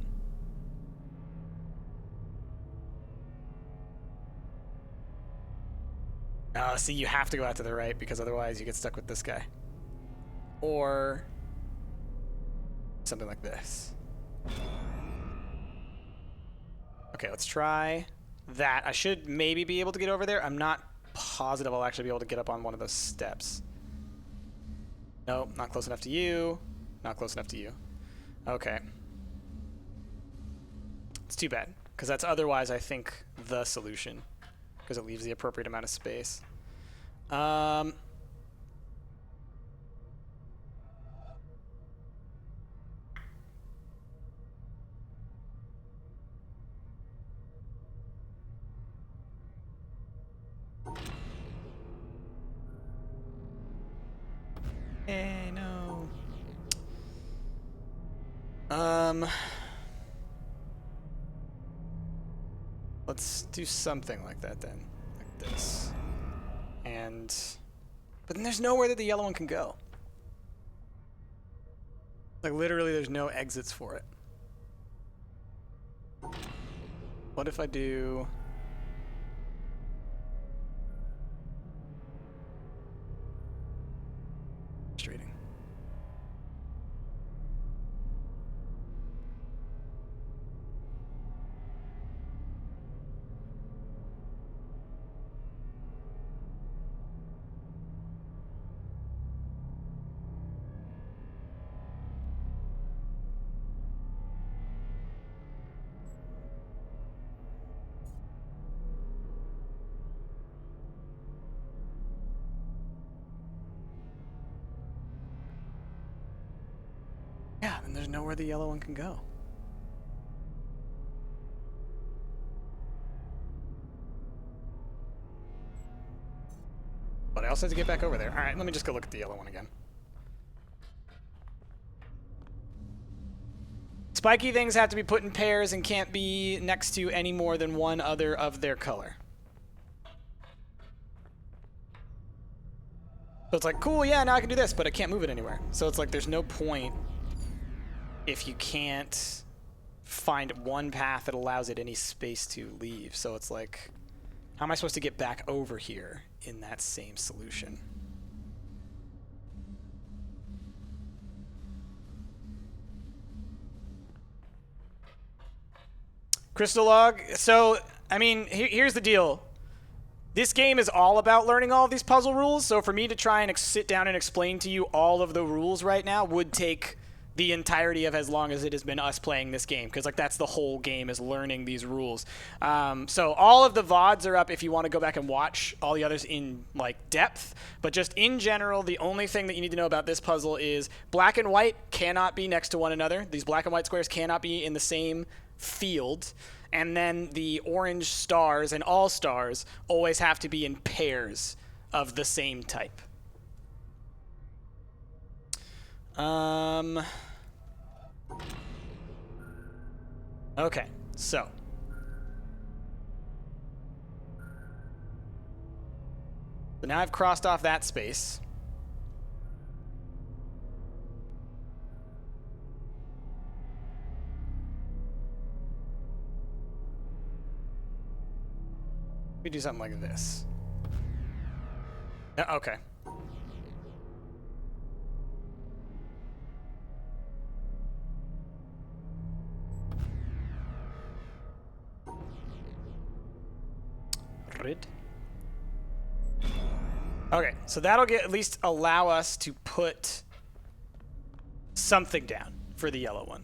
See, you have to go out to the right because otherwise you get stuck with this guy. Or something like this. Okay, let's try that. I should maybe be able to get over there. I'm not positive I'll actually be able to get up on one of those steps. Nope, not close enough to you. Not close enough to you. Okay. It's too bad, because that's otherwise, I think, the solution. Because it leaves the appropriate amount of space. Hey, no. Let's do something like that then. Like this. But then there's nowhere that the yellow one can go. Like, literally, there's no exits for it. What if I do... Frustrating. Yeah, and there's nowhere the yellow one can go. But I also have to get back over there. Alright, let me just go look at the yellow one again. Spiky things have to be put in pairs and can't be next to any more than one other of their color. So it's like, cool, yeah, now I can do this, but I can't move it anywhere. So it's like there's no point if you can't find one path that allows it any space to leave. So it's like, how am I supposed to get back over here in that same solution? Crystal Log. So, I mean, here's the deal. This game is all about learning all of these puzzle rules, so for me to try and sit down and explain to you all of the rules right now would take the entirety of as long as it has been us playing this game, because like that's the whole game, is learning these rules. So all of the VODs are up if you want to go back and watch all the others in like depth, but just in general, the only thing that you need to know about this puzzle is black and white cannot be next to one another. These black and white squares cannot be in the same field, and then the orange stars and all stars always have to be in pairs of the same type. Okay, so now I've crossed off that space. We do something like this. Okay. Okay, so that'll at least allow us to put something down for the yellow one.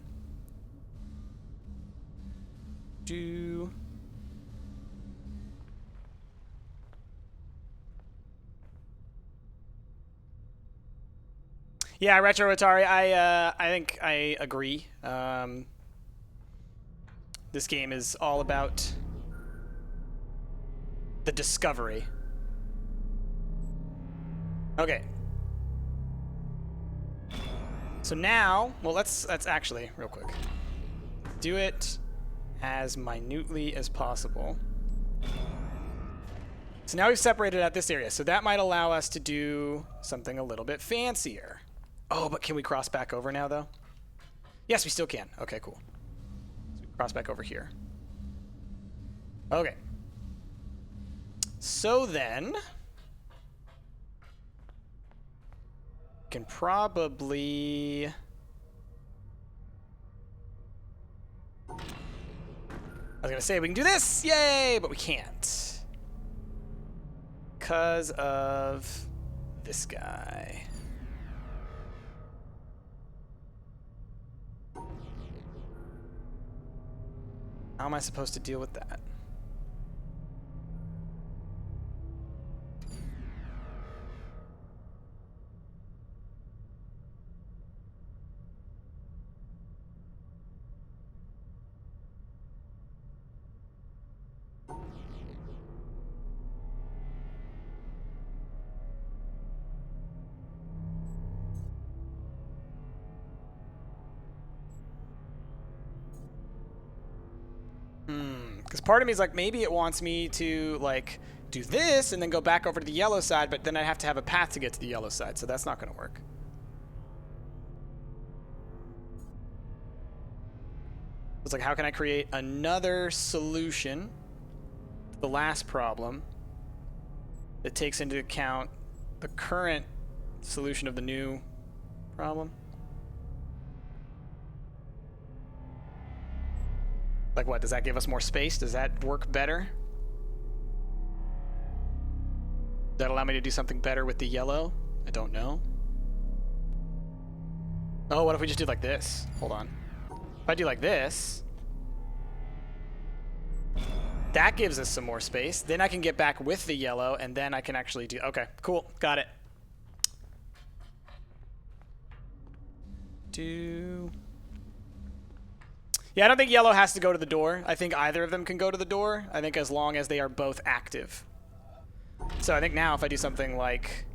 Yeah, Retro Atari, I think I agree. This game is all about the discovery. Okay. So now, well, let's actually, real quick, do it as minutely as possible. So now we've separated out this area, so that might allow us to do something a little bit fancier. Oh, but can we cross back over now, though? Yes, we still can. Okay, cool. So we cross back over here. Okay. So then, can probably... I was going to say we can do this! Yay! But we can't. Because of this guy. How am I supposed to deal with that? Because part of me is like, maybe it wants me to like do this and then go back over to the yellow side, but then I have to have a path to get to the yellow side, so that's not going to work. It's like, how can I create another solution to the last problem that takes into account the current solution of the new problem? Like what, does that give us more space? Does that work better? Does that allow me to do something better with the yellow? I don't know. Oh, what if we just do like this? Hold on. If I do like this, that gives us some more space. Then I can get back with the yellow, and then I can actually do... Okay, cool. Got it. Yeah, I don't think yellow has to go to the door. I think either of them can go to the door. I think as long as they are both active. So I think now if I do something like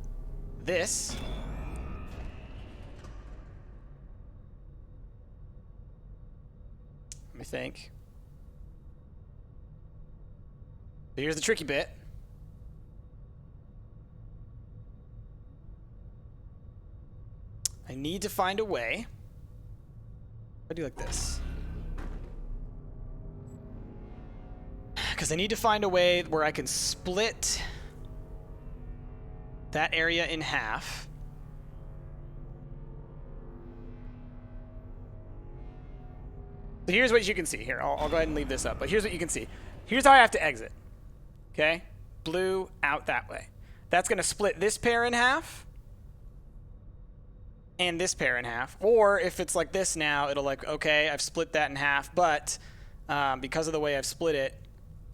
this... Let me think. So here's the tricky bit. I need to find a way. I do like this. Because I need to find a way where I can split that area in half. So here's what you can see. Here, I'll go ahead and leave this up. But here's what you can see. Here's how I have to exit. Okay? Blue out that way. That's going to split this pair in half. and this pair in half. Or if it's like this now, it'll like, okay, I've split that in half, but because of the way I've split it,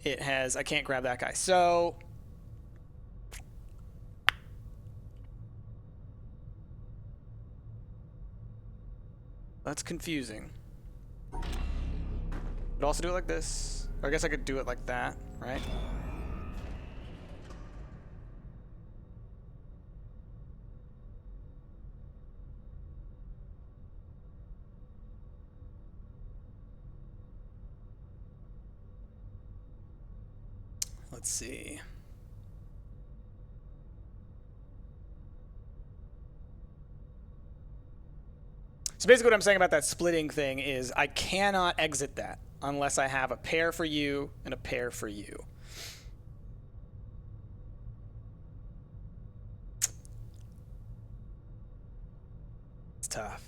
it has, I can't grab that guy. So that's confusing. Could also do it like this. Or I guess I could do it like that, right? Let's see. So basically what I'm saying about that splitting thing is I cannot exit that unless I have a pair for you and a pair for you. It's tough.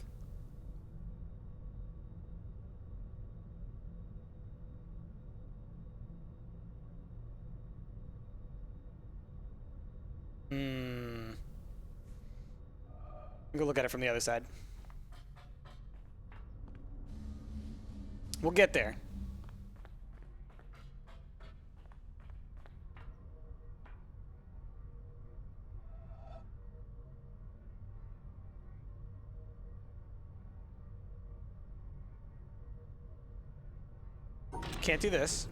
Go look at it from the other side. We'll get there. Can't do this.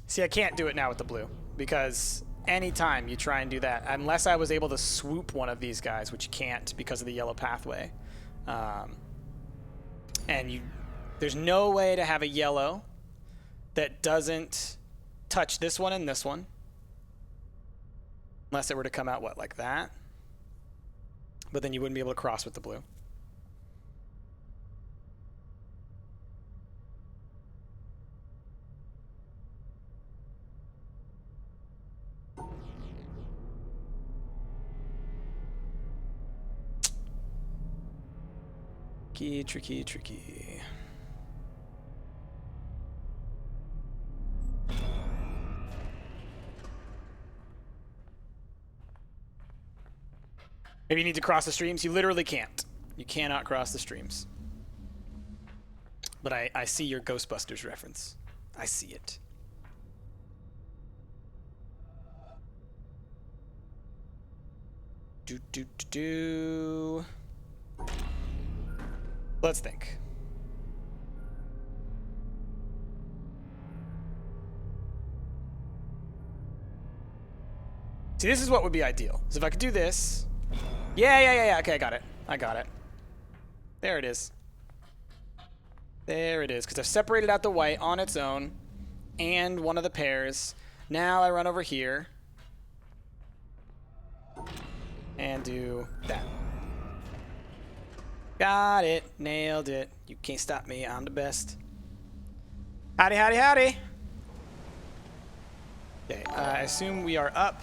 See, I can't do it now with the blue because anytime you try and do that, unless I was able to swoop one of these guys, which you can't because of the yellow pathway, and there's no way to have a yellow that doesn't touch this one and this one, unless it were to come out, what, like that? But then you wouldn't be able to cross with the blue. Tricky, tricky. Maybe you need to cross the streams. You literally can't. You cannot cross the streams. But I see your Ghostbusters reference. I see it. Do. Let's think. See, this is what would be ideal. So if I could do this. Yeah. Okay, I got it. There it is. There it is. Because I've separated out the white on its own and one of the pairs. Now I run over here and do that. Got it. Nailed it. You can't stop me. I'm the best. Howdy, howdy, howdy. Okay, I assume we are up.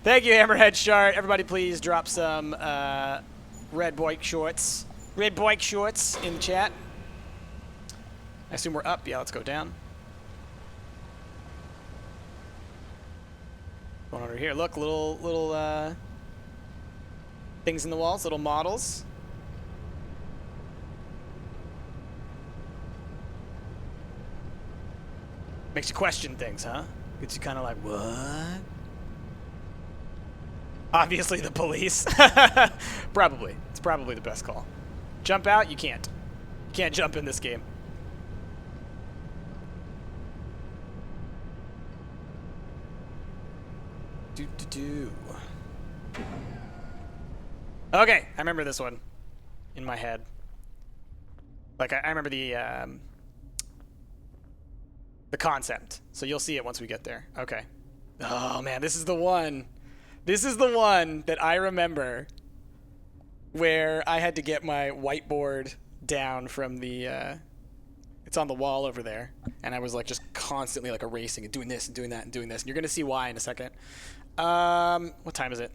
Thank you, Hammerhead Shard. Everybody please drop some red bike shorts. Red bike shorts in the chat. I assume we're up. Yeah, let's go down. Going over here. Look, little things in the walls, little models. Makes you question things, huh? Gets you kind of like, what? Obviously the police. Probably. It's probably the best call. Jump out? You can't. You can't jump in this game. Okay, I remember this one in my head. Like, I remember the concept. So you'll see it once we get there. Okay. Oh, man, this is the one. This is the one that I remember where I had to get my whiteboard down from the... it's on the wall over there. And I was, like, just constantly, like, erasing and doing this and doing that and doing this. And you're going to see why in a second. What time is it?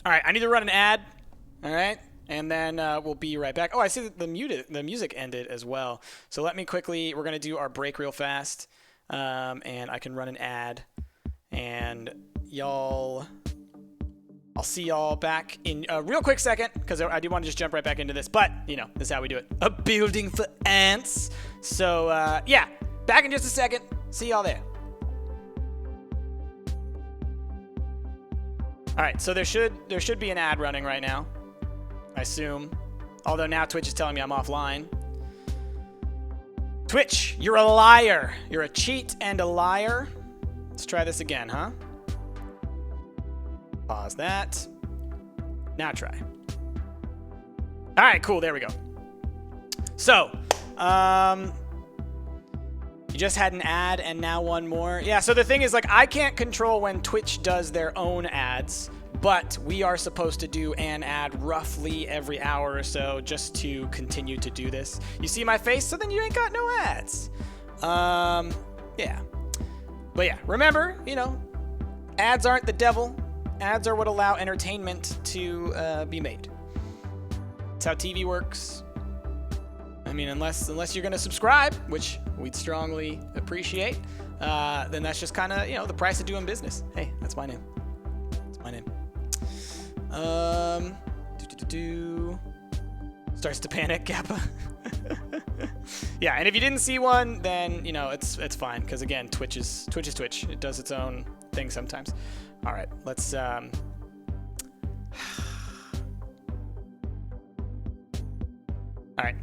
All right, I need to run an ad. All right? and then we'll be right back. Oh, I see that the music ended as well. So let me quickly, we're going to do our break real fast, and I can run an ad, and y'all, I'll see y'all back in a real quick second, because I do want to just jump right back into this, but, you know, this is how we do it. A building for ants. So, yeah, back in just a second. See y'all there. All right, so there should be an ad running right now, I assume. Although now Twitch is telling me I'm offline. Twitch, you're a liar. You're a cheat and a liar. Let's try this again, huh? Pause that. Now try. All right, cool. There we go. So, you just had an ad and now one more. Yeah, so the thing is, like, I can't control when Twitch does their own ads, but we are supposed to do an ad roughly every hour or so just to continue to do this. You see my face, so then you ain't got no ads. Yeah. But yeah, remember, you know, ads aren't the devil. Ads are what allow entertainment to be made. That's how TV works. I mean, unless you're going to subscribe, which we'd strongly appreciate, then that's just kind of, you know, the price of doing business. Hey, that's my name. That's my name. Starts to panic, Kappa. Yeah, and if you didn't see one, then, you know, it's fine, because again, Twitch is Twitch. It does its own thing sometimes. All right, let's All right,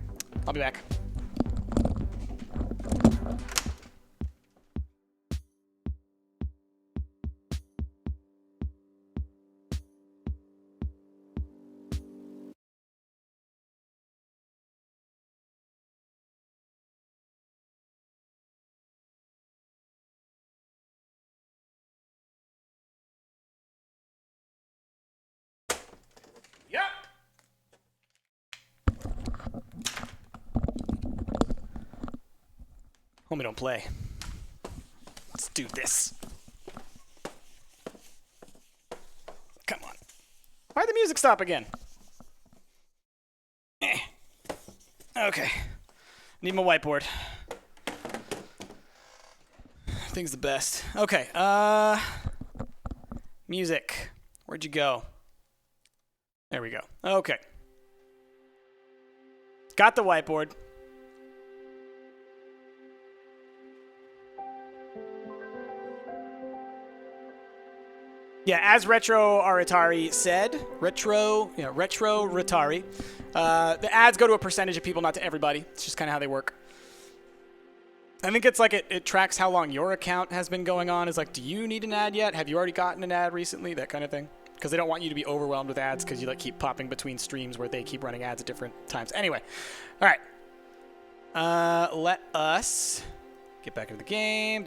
I'll be back. Yep. Homie, don't play. Let's do this. Come on. Why'd the music stop again? Okay. Need my whiteboard. Thing's the best. Okay. Music. Where'd you go? There we go. Okay. Got the whiteboard. Yeah, as Retro Aratari said, Retro Ratari, the ads go to a percentage of people, not to everybody. It's just kind of how they work. I think it's like it tracks how long your account has been going on. It's like, do you need an ad yet? Have you already gotten an ad recently? That kind of thing. Because they don't want you to be overwhelmed with ads because you like keep popping between streams where they keep running ads at different times. Anyway, all right. Let us get back into the game.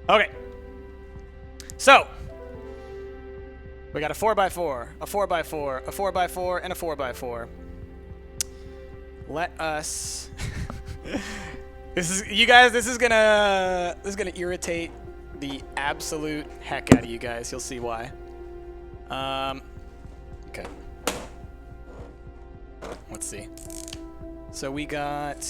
Okay. So, we got a 4x4, a 4x4, a 4x4, and a 4x4. Let us. This is gonna irritate the absolute heck out of you guys. You'll see why. Okay. Let's see. So we got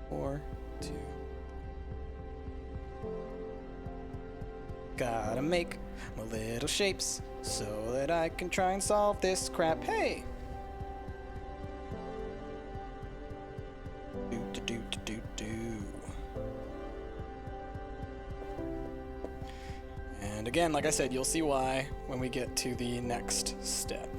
4, 2. Gotta make my little shapes so that I can try and solve this crap. Hey. And again, like I said, you'll see why when we get to the next step.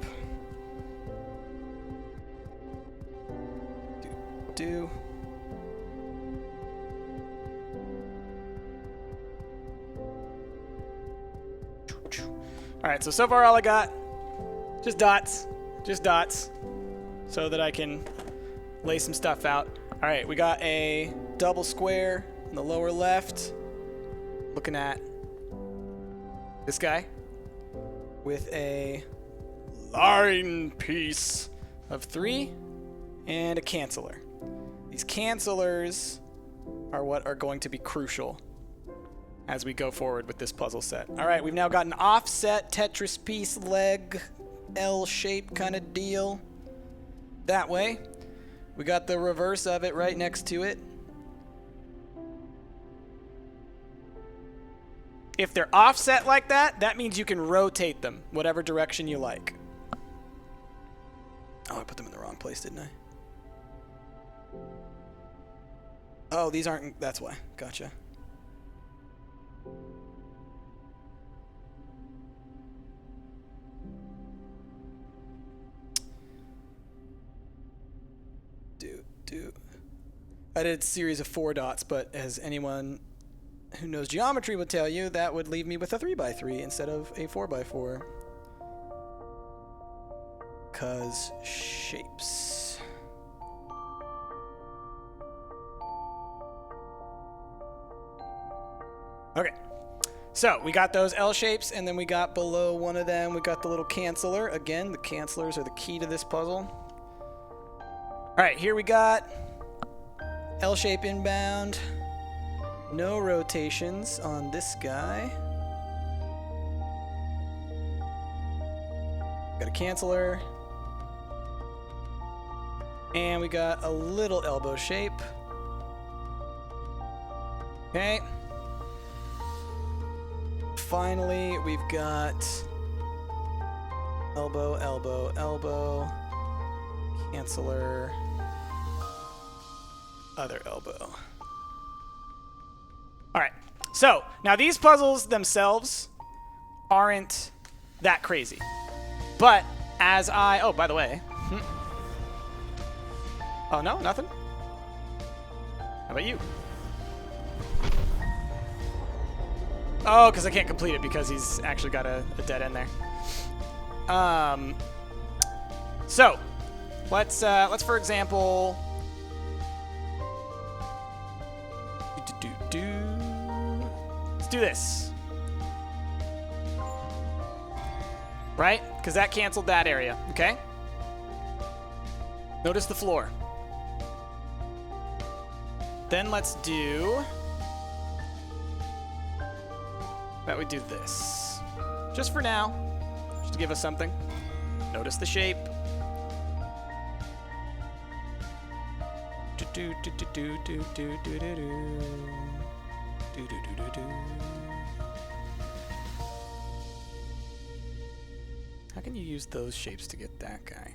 All right, so far all I got, just dots, so that I can lay some stuff out. All right, we got a double square in the lower left, looking at this guy with a line piece of 3 and a canceller. These cancelers are what are going to be crucial as we go forward with this puzzle set. All right, we've now got an offset Tetris piece leg L shape kind of deal. That way. We got the reverse of it right next to it. If they're offset like that, that means you can rotate them whatever direction you like. Oh, I put them in the wrong place, didn't I? Oh, these aren't, that's why. Gotcha. I did a series of 4 dots, but as anyone who knows geometry would tell you, that would leave me with a 3x3 instead of a 4x4. 'Cause shapes. Okay. So we got those L shapes, and then we got below one of them, we got the little canceller. Again, the cancellers are the key to this puzzle. All right, here we got L shape inbound. No rotations on this guy. Got a canceller. And we got a little elbow shape. Okay. Finally, we've got elbow, elbow, elbow, canceller, other elbow. All right, so now these puzzles themselves aren't that crazy. But as oh, by the way. Oh, no, nothing? How about you? Oh, because I can't complete it because he's actually got a dead end there. So let's for example, let's do this, right? Because that canceled that area. Okay. Notice the floor. Then let's do. That we do this. Just for now. Just to give us something. Notice the shape. How can you use those shapes to get that guy?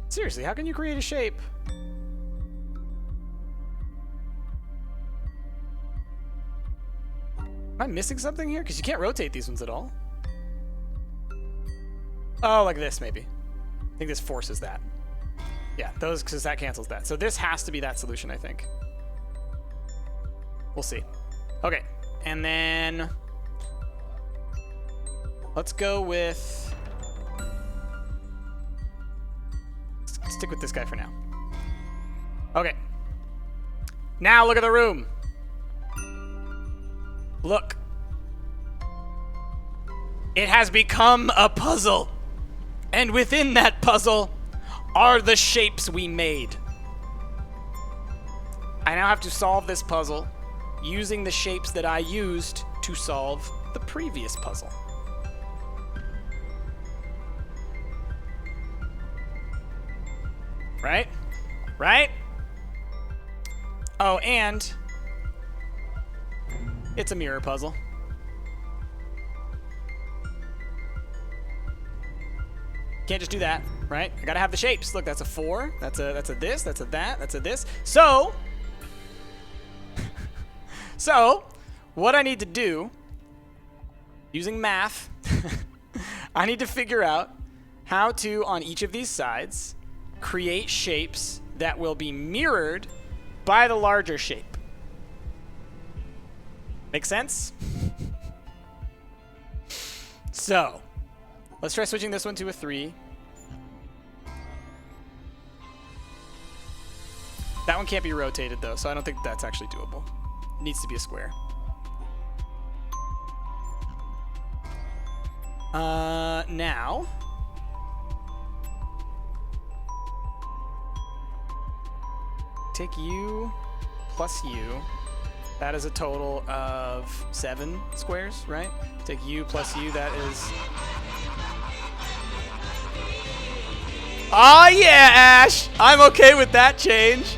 Seriously, how can you create a shape? Am I missing something here? Because you can't rotate these ones at all. Oh, like this, maybe. I think this forces that. Yeah, those, because that cancels that. So this has to be that solution, I think. We'll see. Okay, and then let's go with... Stick with this guy for now. Okay. Now look at the room. Look. It has become a puzzle. And within that puzzle are the shapes we made. I now have to solve this puzzle using the shapes that I used to solve the previous puzzle. Right? Right? Oh, and it's a mirror puzzle. Can't just do that, right? I gotta have the shapes. Look, that's a 4. That's a this. That's a that. That's a this. So, what I need to do, using math, I need to figure out how to, on each of these sides, create shapes that will be mirrored by the larger shape. Make sense? So, let's try switching this one to a 3. That one can't be rotated though, so I don't think that's actually doable. It needs to be a square. Now, take you plus you. That is a total of 7 squares, right? Take you plus you, that is... Oh yeah, Ash! I'm okay with that change.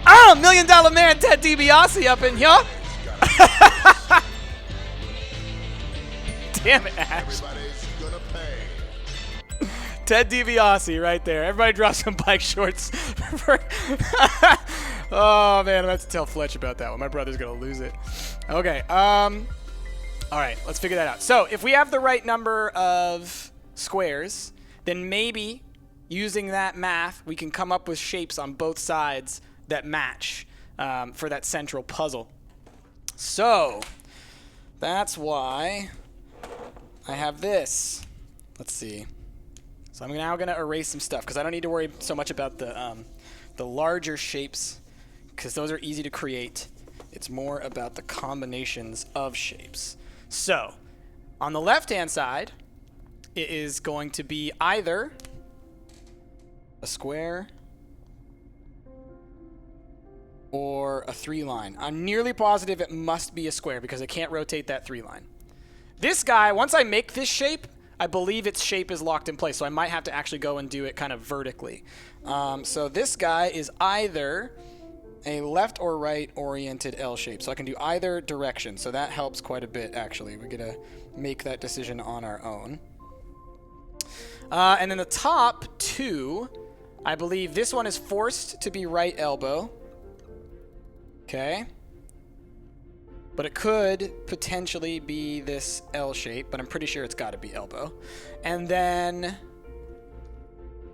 Oh, $1 Million Man Ted DiBiase up in here. Damn it, Ash. Gonna pay. Ted DiBiase right there. Everybody draw some bike shorts. Oh, man, I'm going to have to tell Fletch about that one. My brother's going to lose it. Okay. All right, let's figure that out. So if we have the right number of squares, then maybe using that math, we can come up with shapes on both sides that match for that central puzzle. So that's why I have this. Let's see. So I'm now going to erase some stuff because I don't need to worry so much about the larger shapes because those are easy to create. It's more about the combinations of shapes. So on the left-hand side, it is going to be either a square or a 3-line. I'm nearly positive it must be a square because I can't rotate that 3-line. This guy, once I make this shape, I believe its shape is locked in place, so I might have to actually go and do it kind of vertically. So this guy is either a left or right oriented L shape, so I can do either direction, so that helps quite a bit, actually. We're going to make that decision on our own. And then the top two, I believe this one is forced to be right elbow. Okay. But it could potentially be this L shape, but I'm pretty sure it's got to be elbow. And then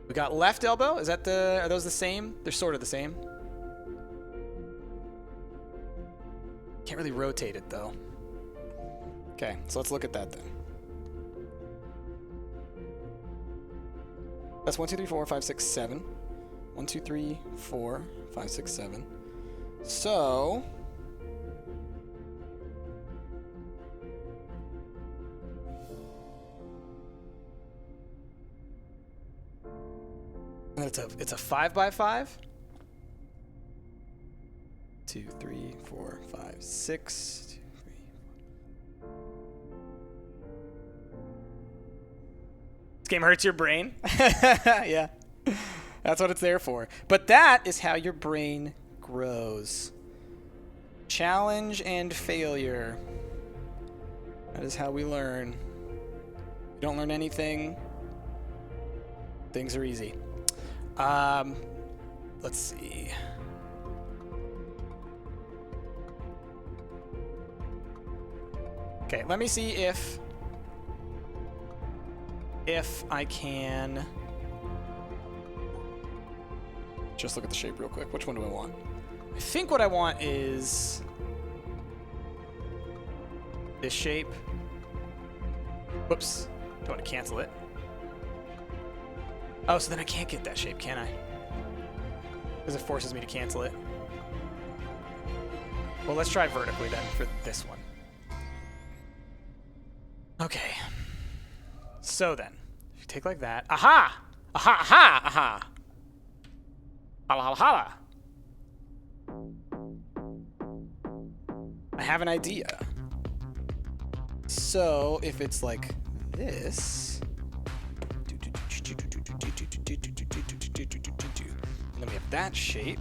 we got left elbow. Is that are those the same? They're sort of the same. Can't really rotate it though. Okay, so let's look at that then. That's 1, 2, 3, 4, 5, 6, 7. 1, 2, 3, 4, 5, 6, 7. So and it's a 5 by 5. 2, 3, 4, 5, 6. 2, 3, 4. This game hurts your brain. Yeah, that's what it's there for. But that is how your brain grows. Challenge and failure. That is how we learn. You don't learn anything. Things are easy. Let's see. Okay, let me see if I can just look at the shape real quick. Which one do I want? I think what I want is this shape. Whoops. Don't want to cancel it. Oh, so then I can't get that shape, can I? Because it forces me to cancel it. Well, let's try vertically then for this one. Okay. So then, if you take like that. Aha! Aha! Aha! Aha! Hala hala hala! I have an idea. So if it's like this, and then we have that shape.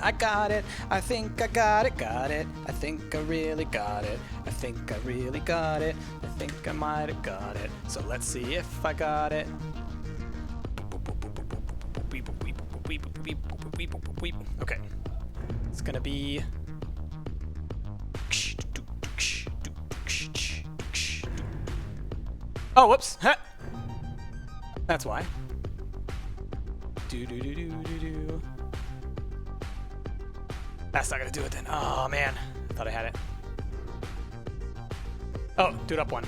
I got it. I think I got it. Got it. I think I really got it. I think I really got it. I think I might have got it. So let's see if I got it. Okay. It's gonna be. Oh, whoops. Huh. That's why. That's not gonna do it then. Oh man, I thought I had it. Oh, do it up one.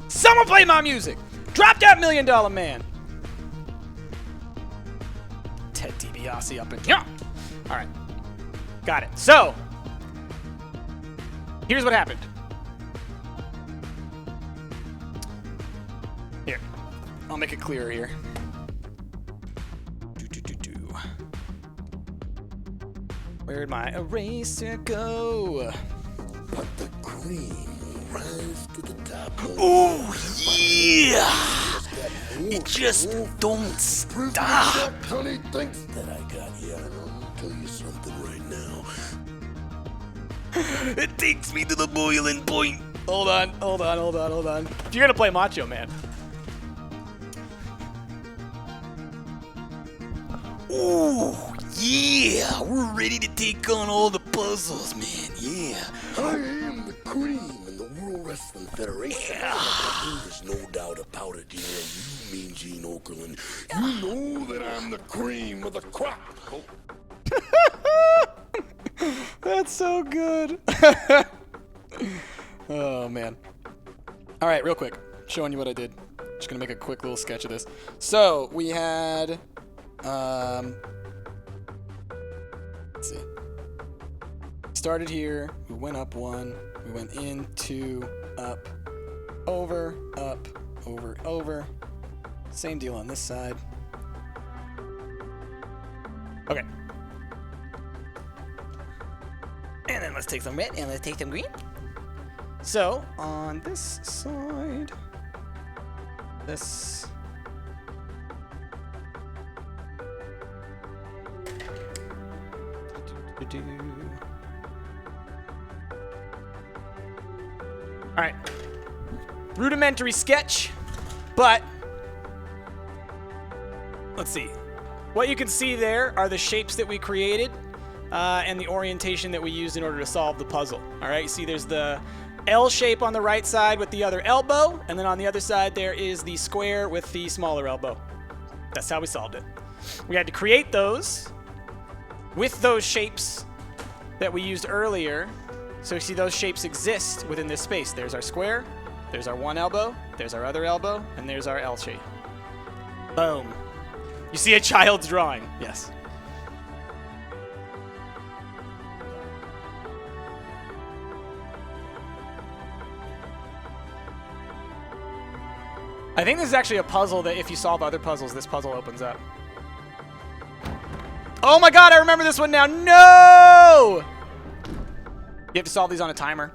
Someone play my music. Drop that $1 million man! Ted DiBiase up in here. Alright. Got it. So, here's what happened. Here. I'll make it clearer here. Where'd my eraser go? But the cream will rise to the top. Oh, yeah! It just don't stop. Honey thinks that I got here. I'll tell you something right now. It takes me to the boiling point. Hold on. If you're gonna play Macho Man. Ooh, yeah! We're ready to take on all the puzzles, man. Yeah. I am the cream in the World Wrestling Federation. Yeah. There's no doubt about it. Yeah, you mean Gene Okerlund. You know that I'm the cream of the crop. That's so good. Oh, man. All right, real quick. Showing you what I did. Just gonna make a quick little sketch of this. So, we had... let's see. Started here. We went up 1. We went in 2, up, over, over. Same deal on this side. Okay. And then let's take some red and let's take some green. So, on this side, this. All right. Rudimentary sketch, but let's see. What you can see there are the shapes that we created and the orientation that we used in order to solve the puzzle. All right, you see there's the L shape on the right side with the other elbow, and then on the other side there is the square with the smaller elbow. That's how we solved it. We had to create those with those shapes that we used earlier. So you see those shapes exist within this space. There's our square, there's our one elbow, there's our other elbow, and there's our L shape. Boom. You see a child's drawing. Yes. I think this is actually a puzzle that if you solve other puzzles, this puzzle opens up. Oh my god, I remember this one now. No! You have to solve these on a timer.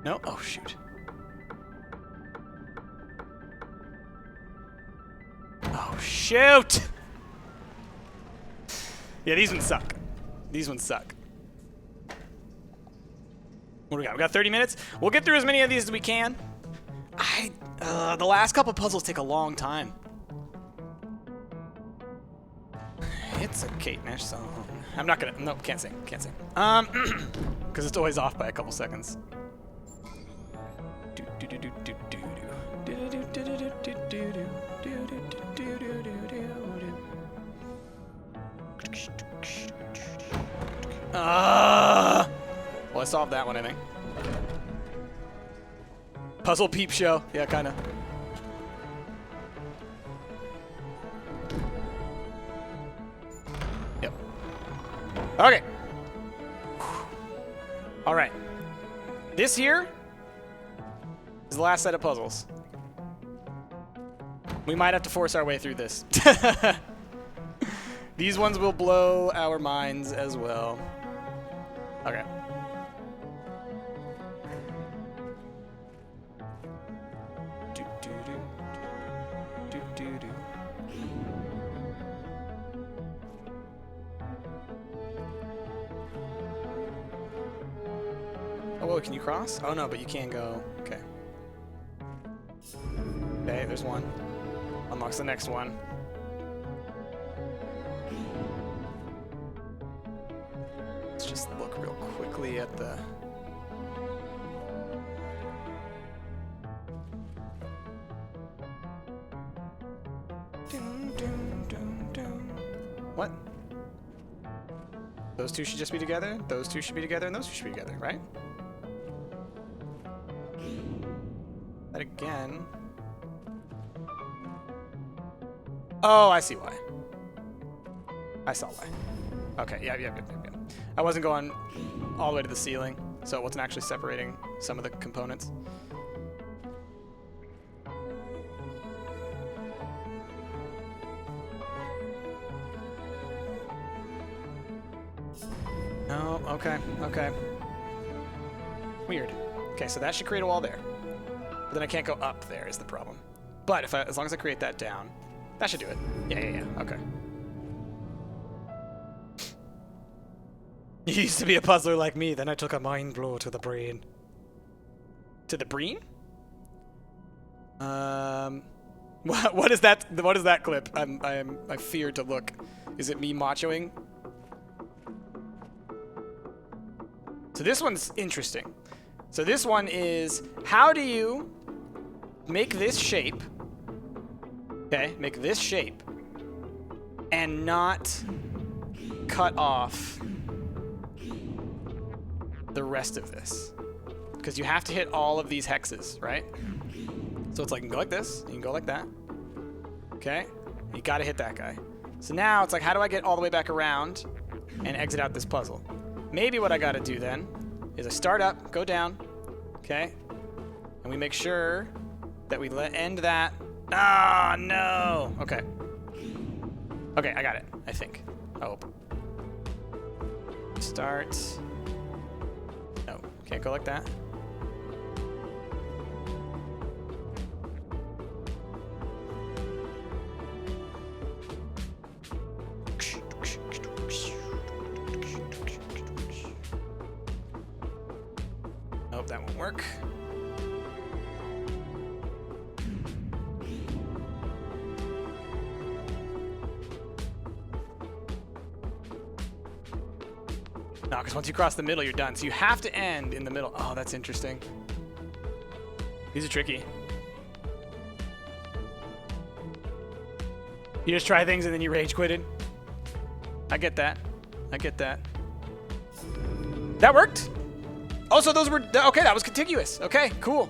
No? Oh, shoot. Oh, shoot! Yeah, these ones suck. These ones suck. What do we got? We got 30 minutes? We'll get through as many of these as we can. The last couple puzzles take a long time. It's a Kate Nash song. I'm not gonna, no, can't sing. Because it's always off by a couple seconds. Well, I solved that one, I think. Puzzle peep show. Yeah, kind of. Yep. Okay. All right. This here is the last set of puzzles. We might have to force our way through this. These ones will blow our minds as well. Okay. Oh, whoa, can you cross? Oh, no, but you can go. Okay. Okay, there's one. Unlocks the next one. Let's just look real quickly at the... What? Those two should just be together, those two should be together, and those two should be together, right? That again. Oh, I see why. I saw why. Okay, yeah. I wasn't going all the way to the ceiling, so it wasn't actually separating some of the components. Oh, okay. Weird. Okay, so that should create a wall there. But then I can't go up there is the problem. But if as long as I create that down, that should do it. Yeah. Okay. You used to be a puzzler like me, then I took a mind blow to the brain. To the brain? What is that? What is that clip? I fear to look. Is it me machoing? So this one's interesting. So this one is, how do you make this shape? Okay, make this shape and not cut off the rest of this, because you have to hit all of these hexes, right? So it's like, you can go like this, you can go like that. Okay, you gotta hit that guy. So now it's like, how do I get all the way back around and exit out this puzzle? Maybe what I gotta do then is I start up, go down, okay, and we make sure that we end that. Ah, no. Okay, I got it, I think. I hope. Start. No, can't go like that. Nope, that won't work. No, because once you cross the middle, you're done. So you have to end in the middle. Oh, that's interesting. These are tricky. You just try things and then you rage quitted. I get that. That worked? Oh, so those were... Okay, that was contiguous. Okay, cool.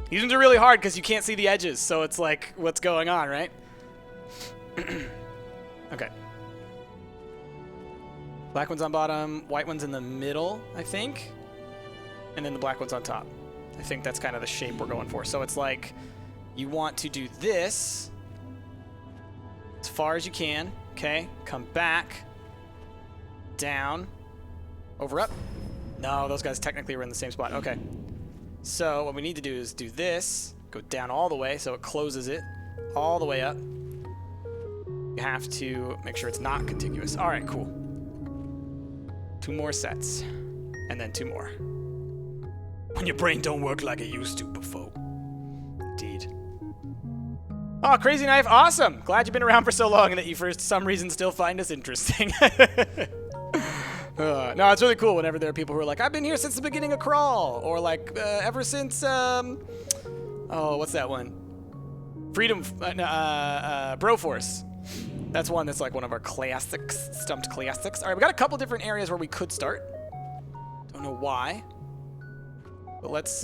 These ones are really hard because you can't see the edges. So it's like, what's going on, right? Okay. Black one's on bottom, white one's in the middle, I think. And then the black one's on top. I think that's kind of the shape we're going for. So it's like, you want to do this as far as you can, okay? Come back, down, over, up. No, those guys technically were in the same spot. Okay. So what we need to do is do this, go down all the way so it closes it all the way up. You have to make sure it's not contiguous. All right, cool. 2 more sets, and then 2 more. When your brain don't work like it used to before. Indeed. Oh, Crazy Knife, awesome! Glad you've been around for so long and that you, for some reason, still find us interesting. No, it's really cool whenever there are people who are like, I've been here since the beginning of Crawl, or like, ever since, oh, what's that one? Freedom, Broforce. That's one that's like one of our classics, stumped classics. All right, we got a couple different areas where we could start. Don't know why, but let's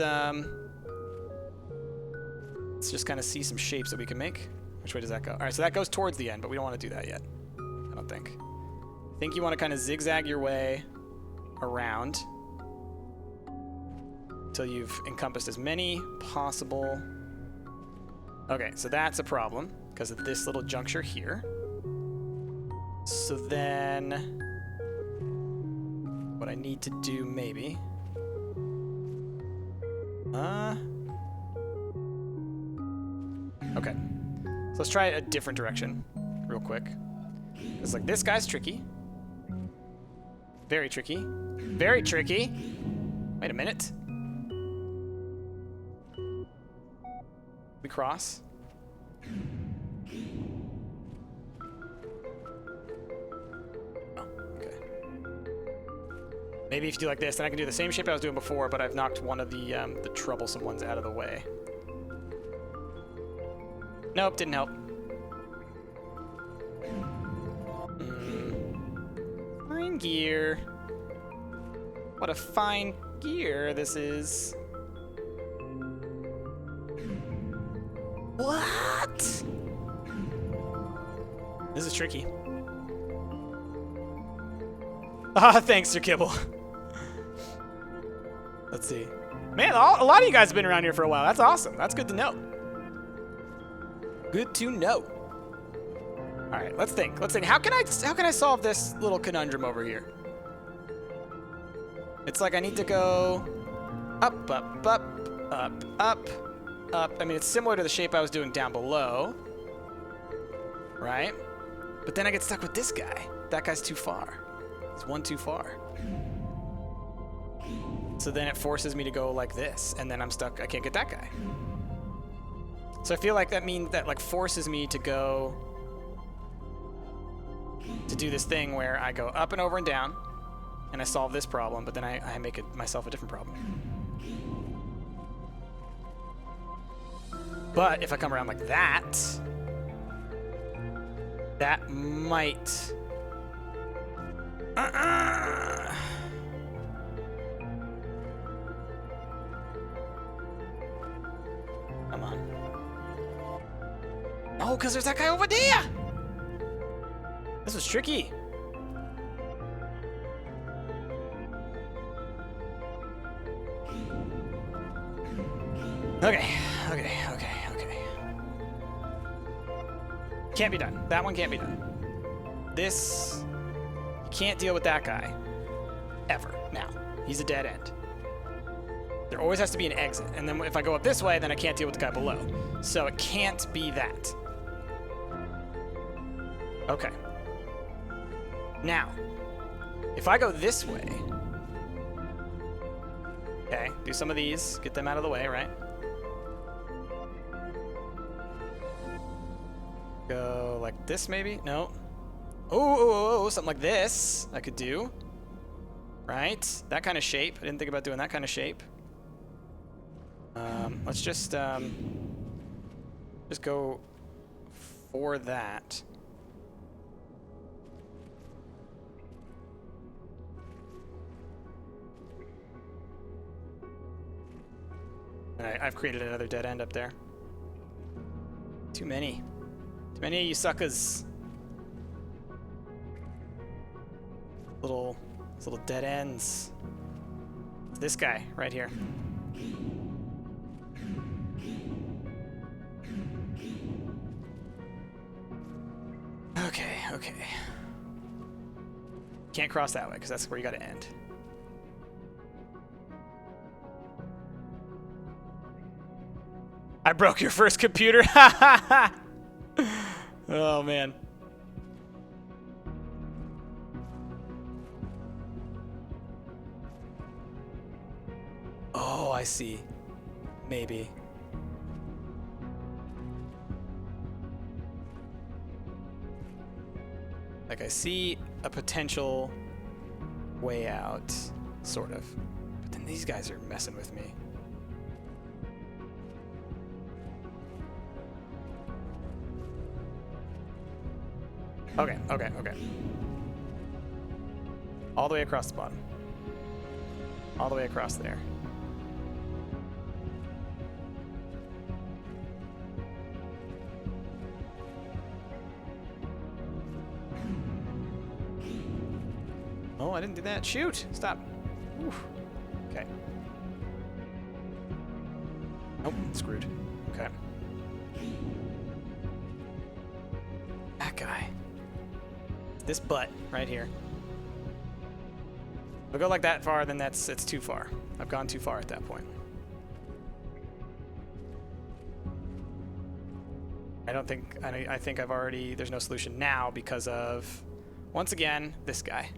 just kind of see some shapes that we can make. Which way does that go? All right, so that goes towards the end, but we don't want to do that yet. I don't think. I think you want to kind of zigzag your way around until you've encompassed as many possible. Okay, so that's a problem because of this little juncture here. So then what I need to do maybe, okay, so let's try a different direction real quick. It's like, this guy's tricky. Very tricky. Very tricky. Wait a minute. We cross. Maybe if you do like this, then I can do the same shape I was doing before, but I've knocked one of the troublesome ones out of the way. Nope, didn't help. Fine gear. What a fine gear this is. What? This is tricky. Ah, thanks, Sir Kibble. Let's see. Man, a lot of you guys have been around here for a while. That's awesome. That's good to know. Good to know. All right, let's think. Let's think. How can I solve this little conundrum over here? It's like I need to go up, up, up, up, up, up. I mean, it's similar to the shape I was doing down below, right? But then I get stuck with this guy. That guy's too far. He's one too far. So then it forces me to go like this, and then I'm stuck. I can't get that guy. So I feel like that means that like forces me to go to do this thing where I go up and over and down, and I solve this problem, but then I make myself a different problem. But if I come around like that, that might... Come on. Oh, because there's that guy over there! This was tricky. Okay. Can't be done. That one can't be done. This... You can't deal with that guy. Ever. Now. He's a dead end. There always has to be an exit. And then if I go up this way, then I can't deal with the guy below. So it can't be that. Okay. Now, if I go this way... Okay, do some of these. Get them out of the way, right? Go like this, maybe? No. Oh, something like this I could do. Right? That kind of shape. I didn't think about doing that kind of shape. Let's just go for that. And I've created another dead end up there. Too many. Too many of you suckers. Little dead ends. It's this guy right here. Okay. Can't cross that way because that's where you gotta end. I broke your first computer. Oh man. Oh, I see. Maybe. Like I see a potential way out, sort of. But then these guys are messing with me. Okay. All the way across the bottom. All the way across there. Oh, I didn't do that. Shoot! Stop. Oof. Okay. Nope, screwed. Okay. That guy. This butt right here. If I go like that far, then it's too far. I've gone too far at that point. I think I've already, there's no solution now because of, once again, this guy.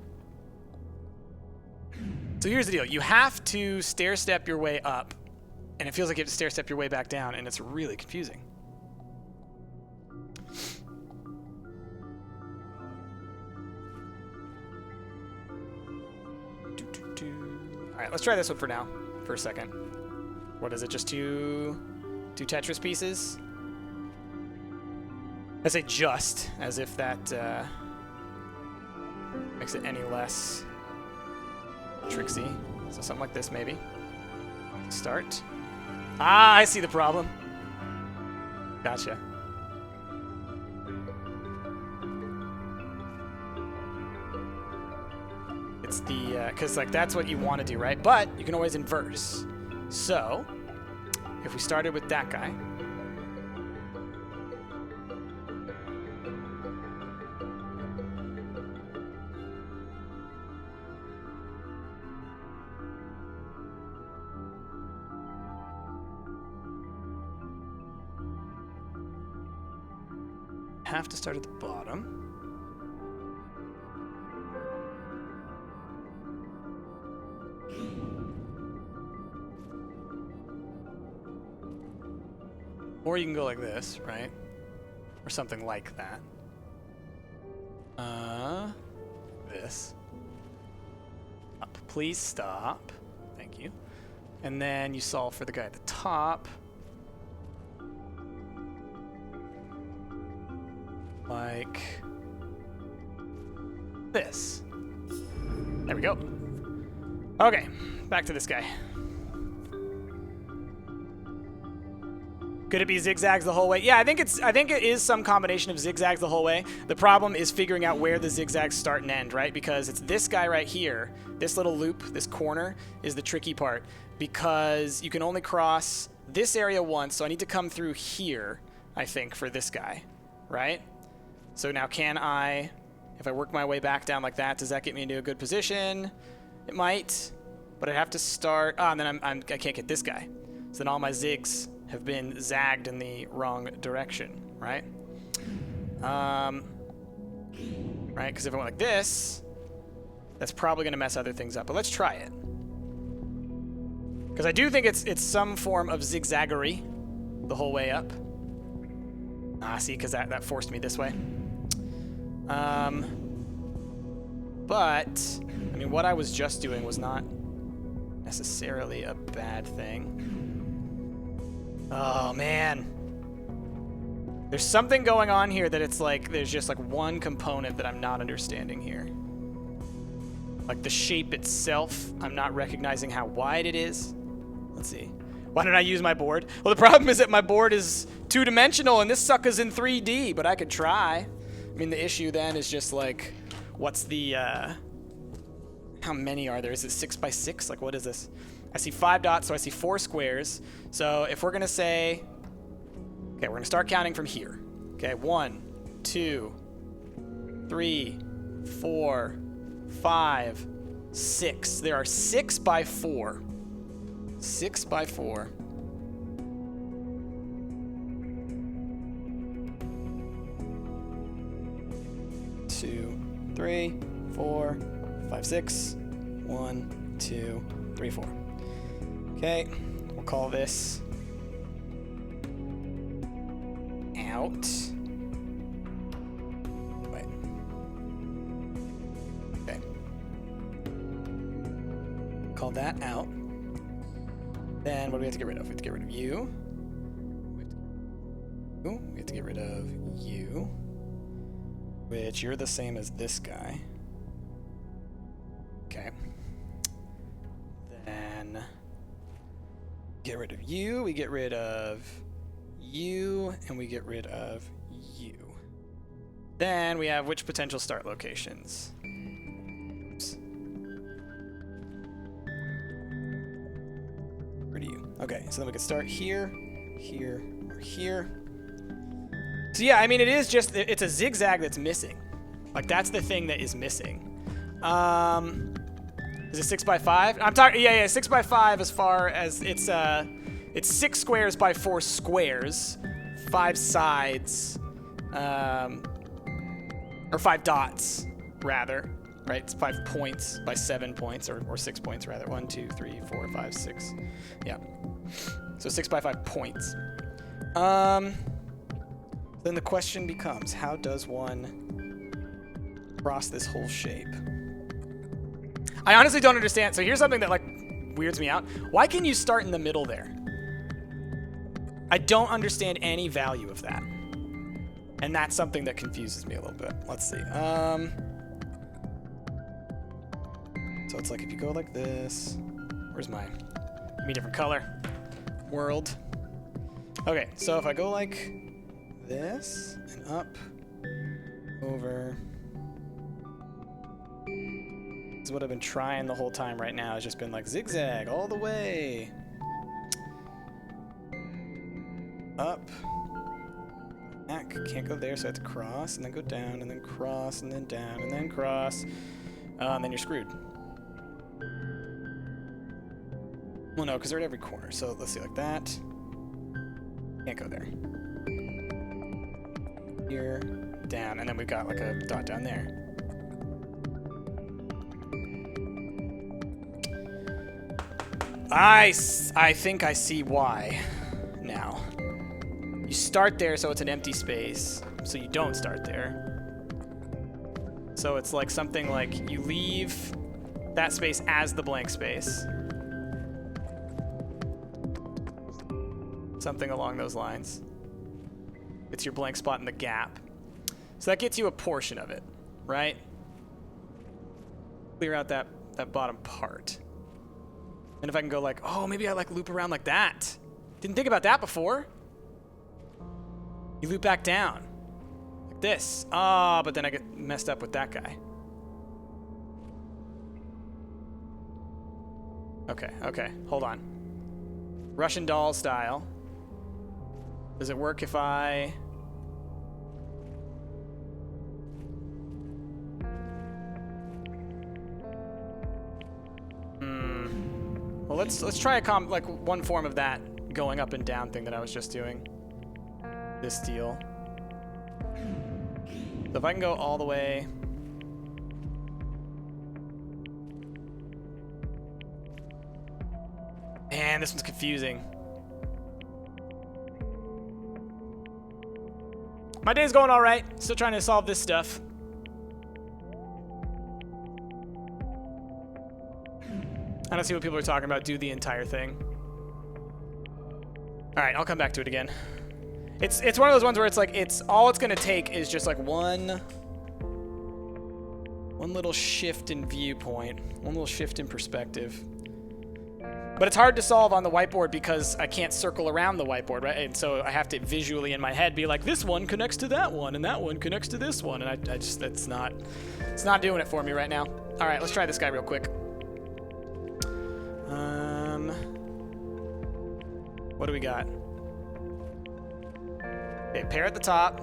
So here's the deal. You have to stair-step your way up, and it feels like you have to stair-step your way back down, and it's really confusing. All right, let's try this one for now, for a second. What is it, just two Tetris pieces? I say just, as if that makes it any less tricksy. So something like this, maybe. Start. Ah, I see the problem. Gotcha. It's the, because like that's what you want to do, right? But you can always inverse. So, if we started with that guy. Have to start at the bottom. Or you can go like this, right? Or something like that. This. Up. Please stop. Thank you. And then you solve for the guy at the top. Like this. There we go. Okay, back to this guy. Could it be zigzags the whole way? Yeah, I think it is some combination of zigzags the whole way. The problem is figuring out where the zigzags start and end, right? Because it's this guy right here. This little loop, this corner, is the tricky part. Because you can only cross this area once, so I need to come through here, I think, for this guy, right? So now can I, if I work my way back down like that, does that get me into a good position? It might, but I have to start, and then I can't get this guy. So then all my zigs have been zagged in the wrong direction, right? Right, because if I went like this, that's probably gonna mess other things up, but let's try it. Because I do think it's some form of zigzaggery the whole way up. Ah, see, because that forced me this way. But, I mean, what I was just doing was not necessarily a bad thing. Oh, man. There's something going on here that it's like, there's just like one component that I'm not understanding here. Like the shape itself, I'm not recognizing how wide it is. Let's see. Why don't I use my board? Well, the problem is that my board is two-dimensional and this sucker's in 3D, but I could try. I mean, the issue then is just like, what's the, how many are there? Is it 6 by 6? Like, what is this? I see 5 dots, so I see 4 squares. So if we're gonna say, okay, we're gonna start counting from here. Okay, 1, 2, 3, 4, 5, 6. There are 6 by 4. 6 by 4. Two, 3, 4, 5, 6. 1, 2, 3, 4. Okay, we'll call this out. Wait. Okay. Call that out. Then what do we have to get rid of? We have to get rid of you. We have to get rid of you. Which you're the same as this guy. Okay. Then get rid of you, we get rid of you, and we get rid of you. Then we have which potential start locations. Oops. Where do you? Okay, so then we can start here, here, or here. So yeah, I mean, it is just, it's a zigzag that's missing. Like, that's the thing that is missing. Is it 6 by 5? I'm talking, yeah, 6 by 5 as far as it's 6 squares by 4 squares, 5 sides, or 5 dots, rather, right? It's 5 points by 7 points, or 6 points, rather. 1, 2, 3, 4, 5, 6. Yeah. So 6 by 5 points. Then the question becomes, how does one cross this whole shape? I honestly don't understand. So here's something that like weirds me out. Why can you start in the middle there? I don't understand any value of that. And that's something that confuses me a little bit. Let's see. So it's like if you go like this, Where's my... Give me a different color. World. Okay, so if I go like this, and up, over... This is what I've been trying the whole time right now. It's just been like zigzag all the way. Up. Back. Can't go there, so I have to cross, and then go down, and then cross, and then down, and then cross. And then you're screwed. Well, no, because they're at every corner. So let's see, like that. Can't go there. Here, down, and then we've got like a dot down there. I think I see why now. You start there, so it's an empty space. So you don't start there. So it's like something like you leave that space as the blank space. Something along those lines. It's your blank spot in the gap. So that gets you a portion of it, right? Clear out that bottom part. And if I can go like, oh, maybe I like loop around like that. Didn't think about that before. You loop back down. Like this. Ah, but then I get messed up with that guy. Okay, hold on. Russian doll style. Does it work if I... Well, let's try like one form of that going up and down thing that I was just doing. This deal. So if I can go all the way. Man, this one's confusing. My day's going all right. Still trying to solve this stuff. I don't see what people are talking about. Do the entire thing. All right, I'll come back to it again. It's one of those ones where it's like all it's gonna take is just like one little shift in viewpoint, one little shift in perspective. But it's hard to solve on the whiteboard because I can't circle around the whiteboard, right? And so I have to visually in my head be like, this one connects to that one, and that one connects to this one, and I just it's not doing it for me right now. All right, let's try this guy real quick. What do we got? Okay, pair at the top.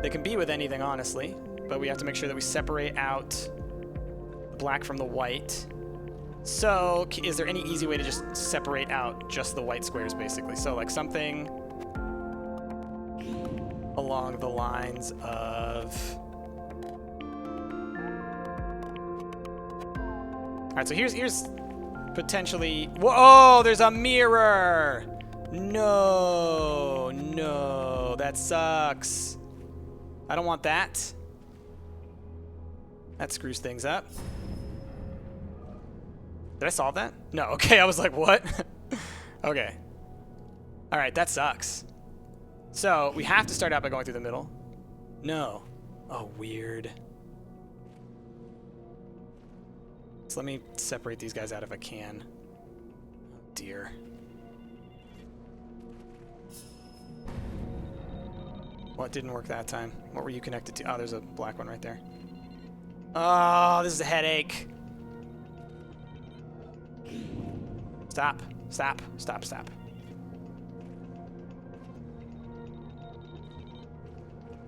They can be with anything, honestly, but we have to make sure that we separate out the black from the white. So, is there any easy way to just separate out just the white squares, basically? So, like something along the lines of... All right, so here's potentially... Whoa, there's a mirror! No, that sucks. I don't want that. That screws things up. Did I solve that? No, okay, I was like, what? Okay. All right, that sucks. So we have to start out by going through the middle. No. Oh, weird. So let me separate these guys out if I can. Oh, dear. Well, it didn't work that time. What were you connected to? Oh, there's a black one right there. Oh, this is a headache. Stop.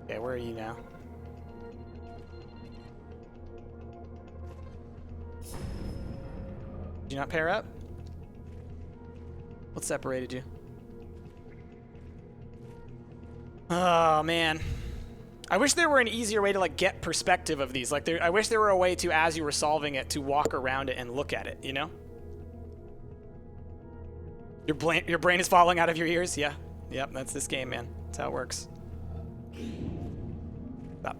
Okay, where are you now? Did you not pair up? What separated you? Oh, man. I wish there were an easier way to, like, get perspective of these. Like, I wish there were a way to, as you were solving it, to walk around it and look at it, you know? Your brain is falling out of your ears? Yeah. Yep, that's this game, man. That's how it works. Stop.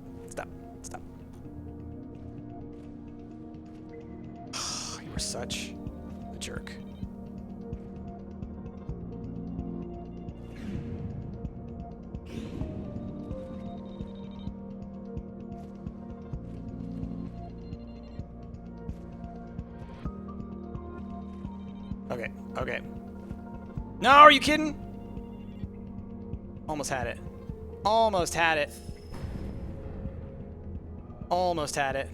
You were such a jerk. Okay, okay. No, are you kidding? Almost had it. Almost had it. Almost had it.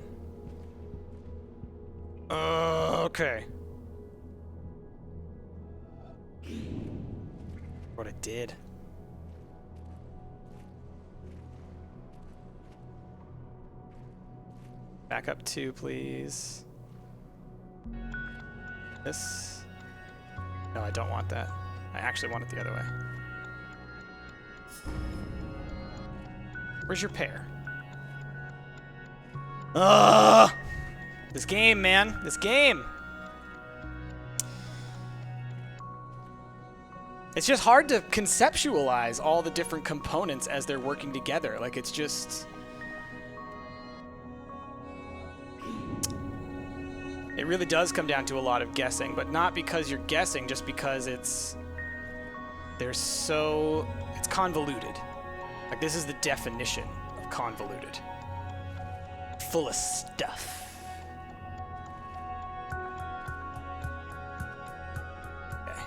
Okay. What I did. Back up 2, please. This. No, I don't want that. I actually want it the other way. Where's your pair? Ugh! This game, man. This game. It's just hard to conceptualize all the different components as they're working together. Like, it's just... It really does come down to a lot of guessing, but not because you're guessing, just because it's... It's convoluted. Like, this is the definition of convoluted. Full of stuff. Okay.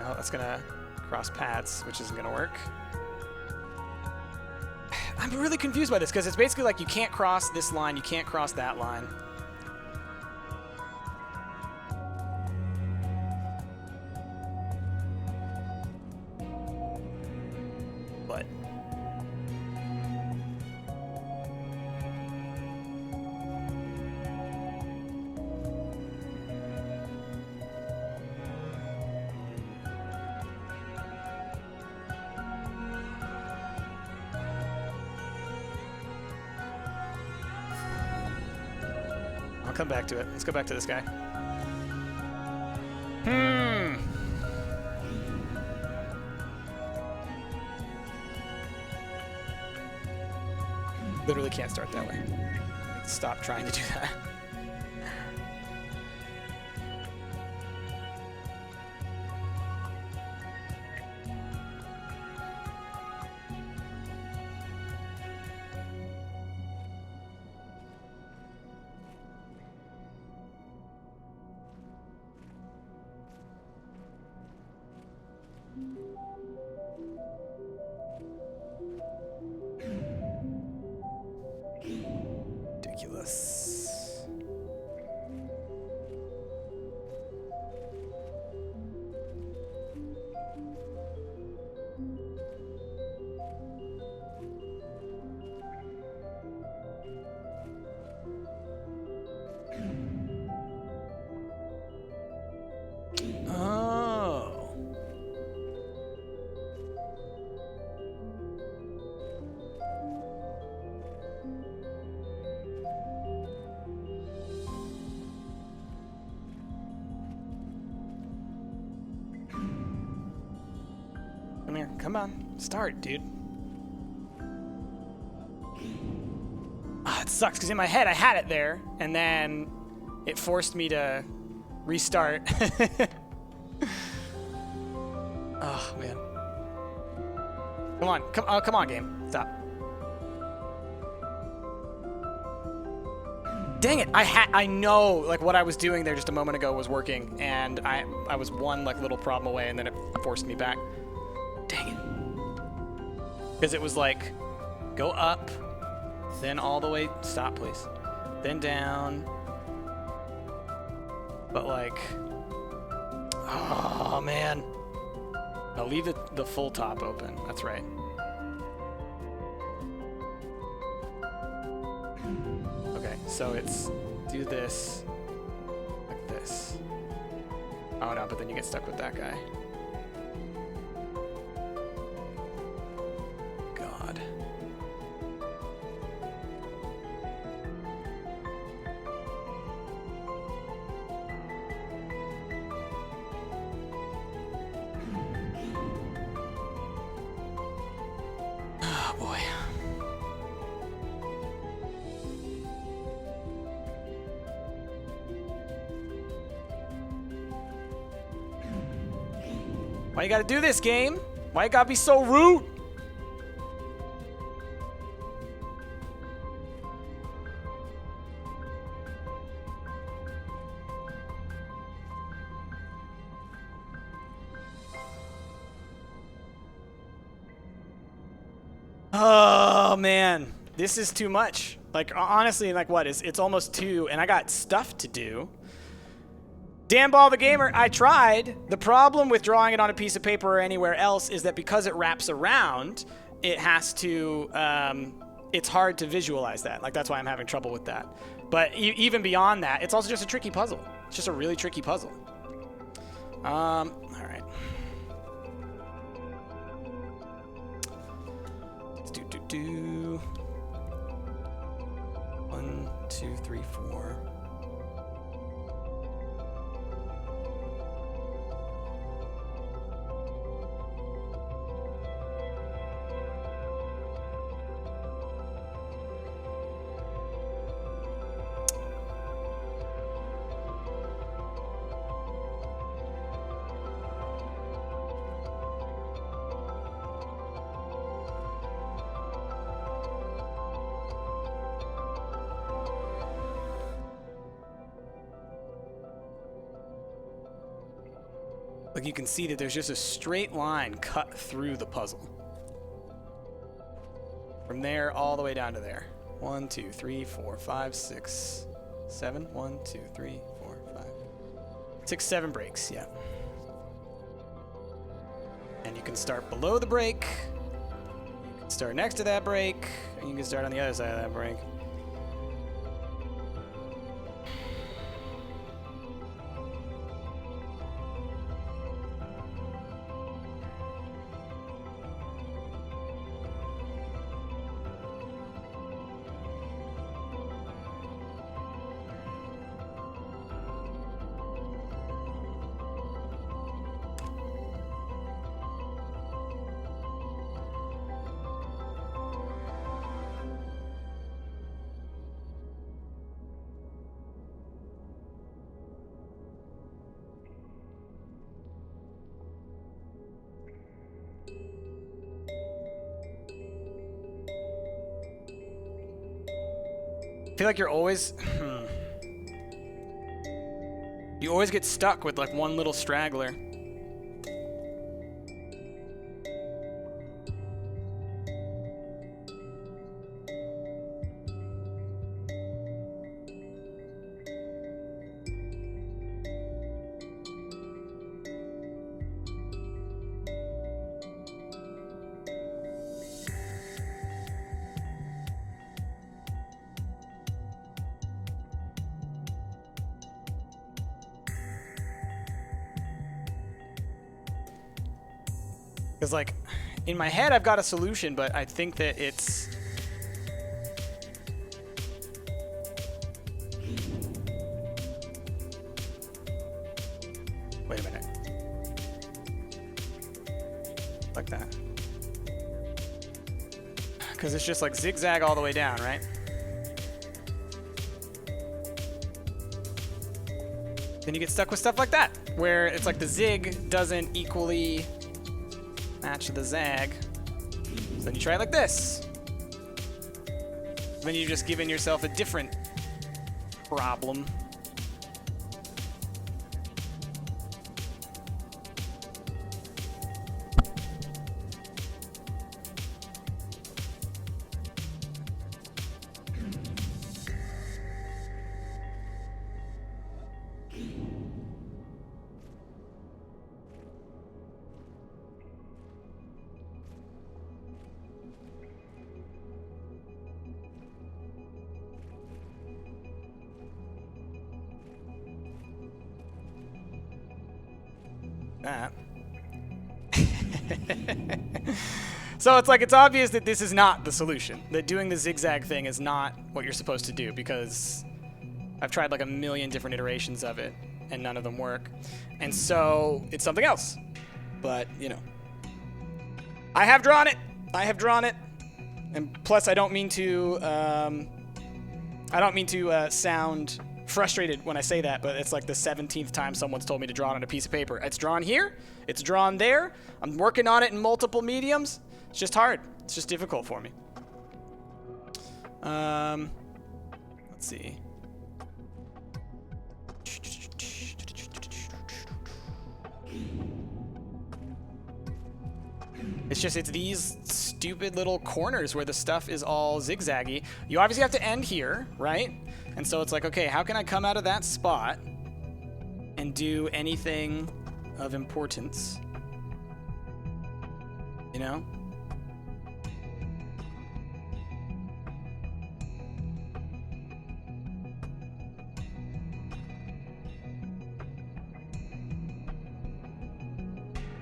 No, that's gonna cross paths, which isn't gonna work. I'm really confused by this, because it's basically like you can't cross this line, you can't cross that line. But... I'll come back to it. Let's go back to this guy. Literally can't start that way. Stop trying to do that. Ridiculous. Oh. Come here. Come on. Start, dude. Ah, it sucks, because in my head I had it there, and then it forced me to restart. Oh, man. Come on. Come on, game. Stop. Dang it. I know, like, what I was doing there just a moment ago was working, and I was one, like, little problem away, and then it forced me back. Dang it. Because it was like, go up, then all the way, stop please, then down, but like, oh man. Now leave the full top open, that's right. Okay, so it's do this, like this. Oh no, but then you get stuck with that guy. God. Oh boy. Why you gotta do this, game? Why you gotta be so rude? Oh man, this is too much. Like honestly, like what is it's almost 2 and I got stuff to do. Dan Ball the Gamer, I tried. The problem with drawing it on a piece of paper or anywhere else is that because it wraps around, it has to, it's hard to visualize that. Like that's why I'm having trouble with that. But even beyond that, it's also just a tricky puzzle. It's just a really tricky puzzle. All right. Let's do. 1, 2, 3, 4. Like you can see that there's just a straight line cut through the puzzle. From there all the way down to there. 1, 2, 3, 4, 5, 6, 7. 1, 2, 3, 4, 5, 6, 7 breaks, yeah. And you can start below the break. You can start next to that break. And you can start on the other side of that break. I feel like you're always you always get stuck with like one little straggler. Because, like, in my head, I've got a solution, but I think that it's... Wait a minute. Like that. Because it's just, like, zigzag all the way down, right? Then you get stuck with stuff like that, where it's like the zig doesn't equally... match the zag. So then you try it like this. Then you've just given yourself a different problem. That. So it's like, it's obvious that this is not the solution. That doing the zigzag thing is not what you're supposed to do, because I've tried like a million different iterations of it and none of them work. And so it's something else. But, you know, I have drawn it. I have drawn it. And plus I don't mean to sound frustrated when I say that, but it's like the 17th time someone's told me to draw it on a piece of paper. It's drawn here, it's drawn there. I'm working on it in multiple mediums. It's just hard. It's just difficult for me. Let's see. It's just, it's these stupid little corners where the stuff is all zigzaggy. You obviously have to end here, right? And so it's like, okay, how can I come out of that spot and do anything of importance? You know?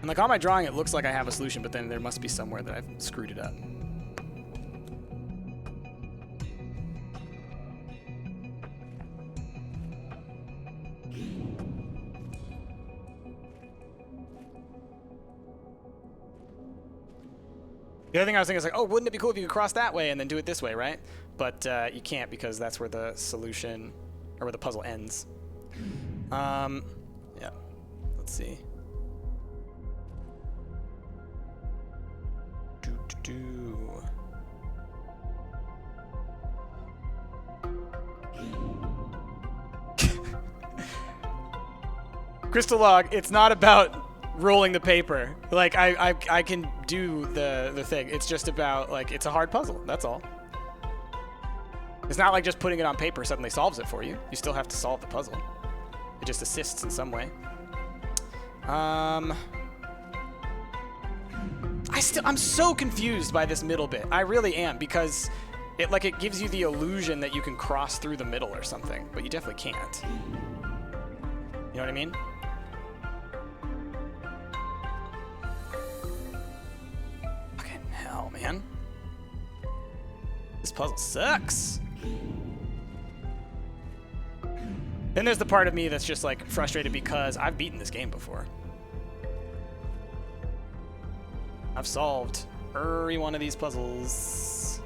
And like on my drawing, it looks like I have a solution, but then there must be somewhere that I've screwed it up. The other thing I was thinking is like, oh, wouldn't it be cool if you could cross that way and then do it this way, right? But you can't because that's where the solution, or where the puzzle ends. Yeah, let's see. Crystal Log, it's not about rolling the paper. Like, I can do the thing. It's just about, like, it's a hard puzzle. That's all. It's not like just putting it on paper suddenly solves it for you. You still have to solve the puzzle. It just assists in some way. I'm so confused by this middle bit. I really am, because it gives you the illusion that you can cross through the middle or something, but you definitely can't. You know what I mean? Fucking hell, man. This puzzle sucks. Then there's the part of me that's just like frustrated because I've beaten this game before. I've solved every one of these puzzles.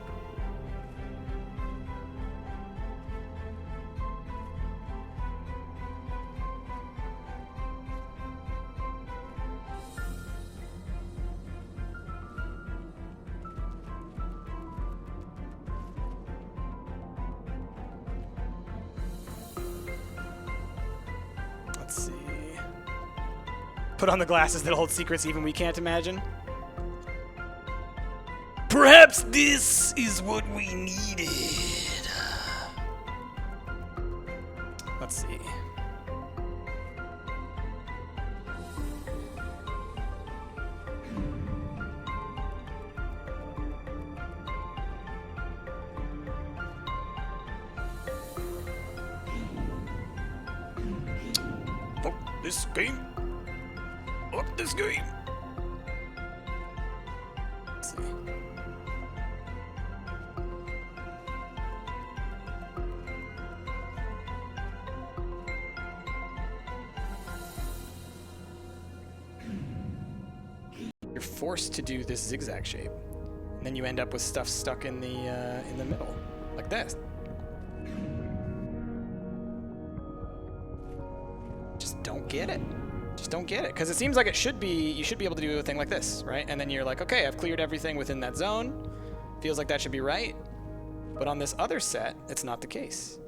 Let's see. Put on the glasses that hold secrets even we can't imagine. Perhaps this is what we needed. Let's see. Fuck this game. Fuck this game. Let's see. You're forced to do this zigzag shape, and then you end up with stuff stuck in the middle, like this. Just don't get it. Just don't get it, because it seems like it should be. You should be able to do a thing like this, right? And then you're like, okay, I've cleared everything within that zone. Feels like that should be right. But on this other set, it's not the case.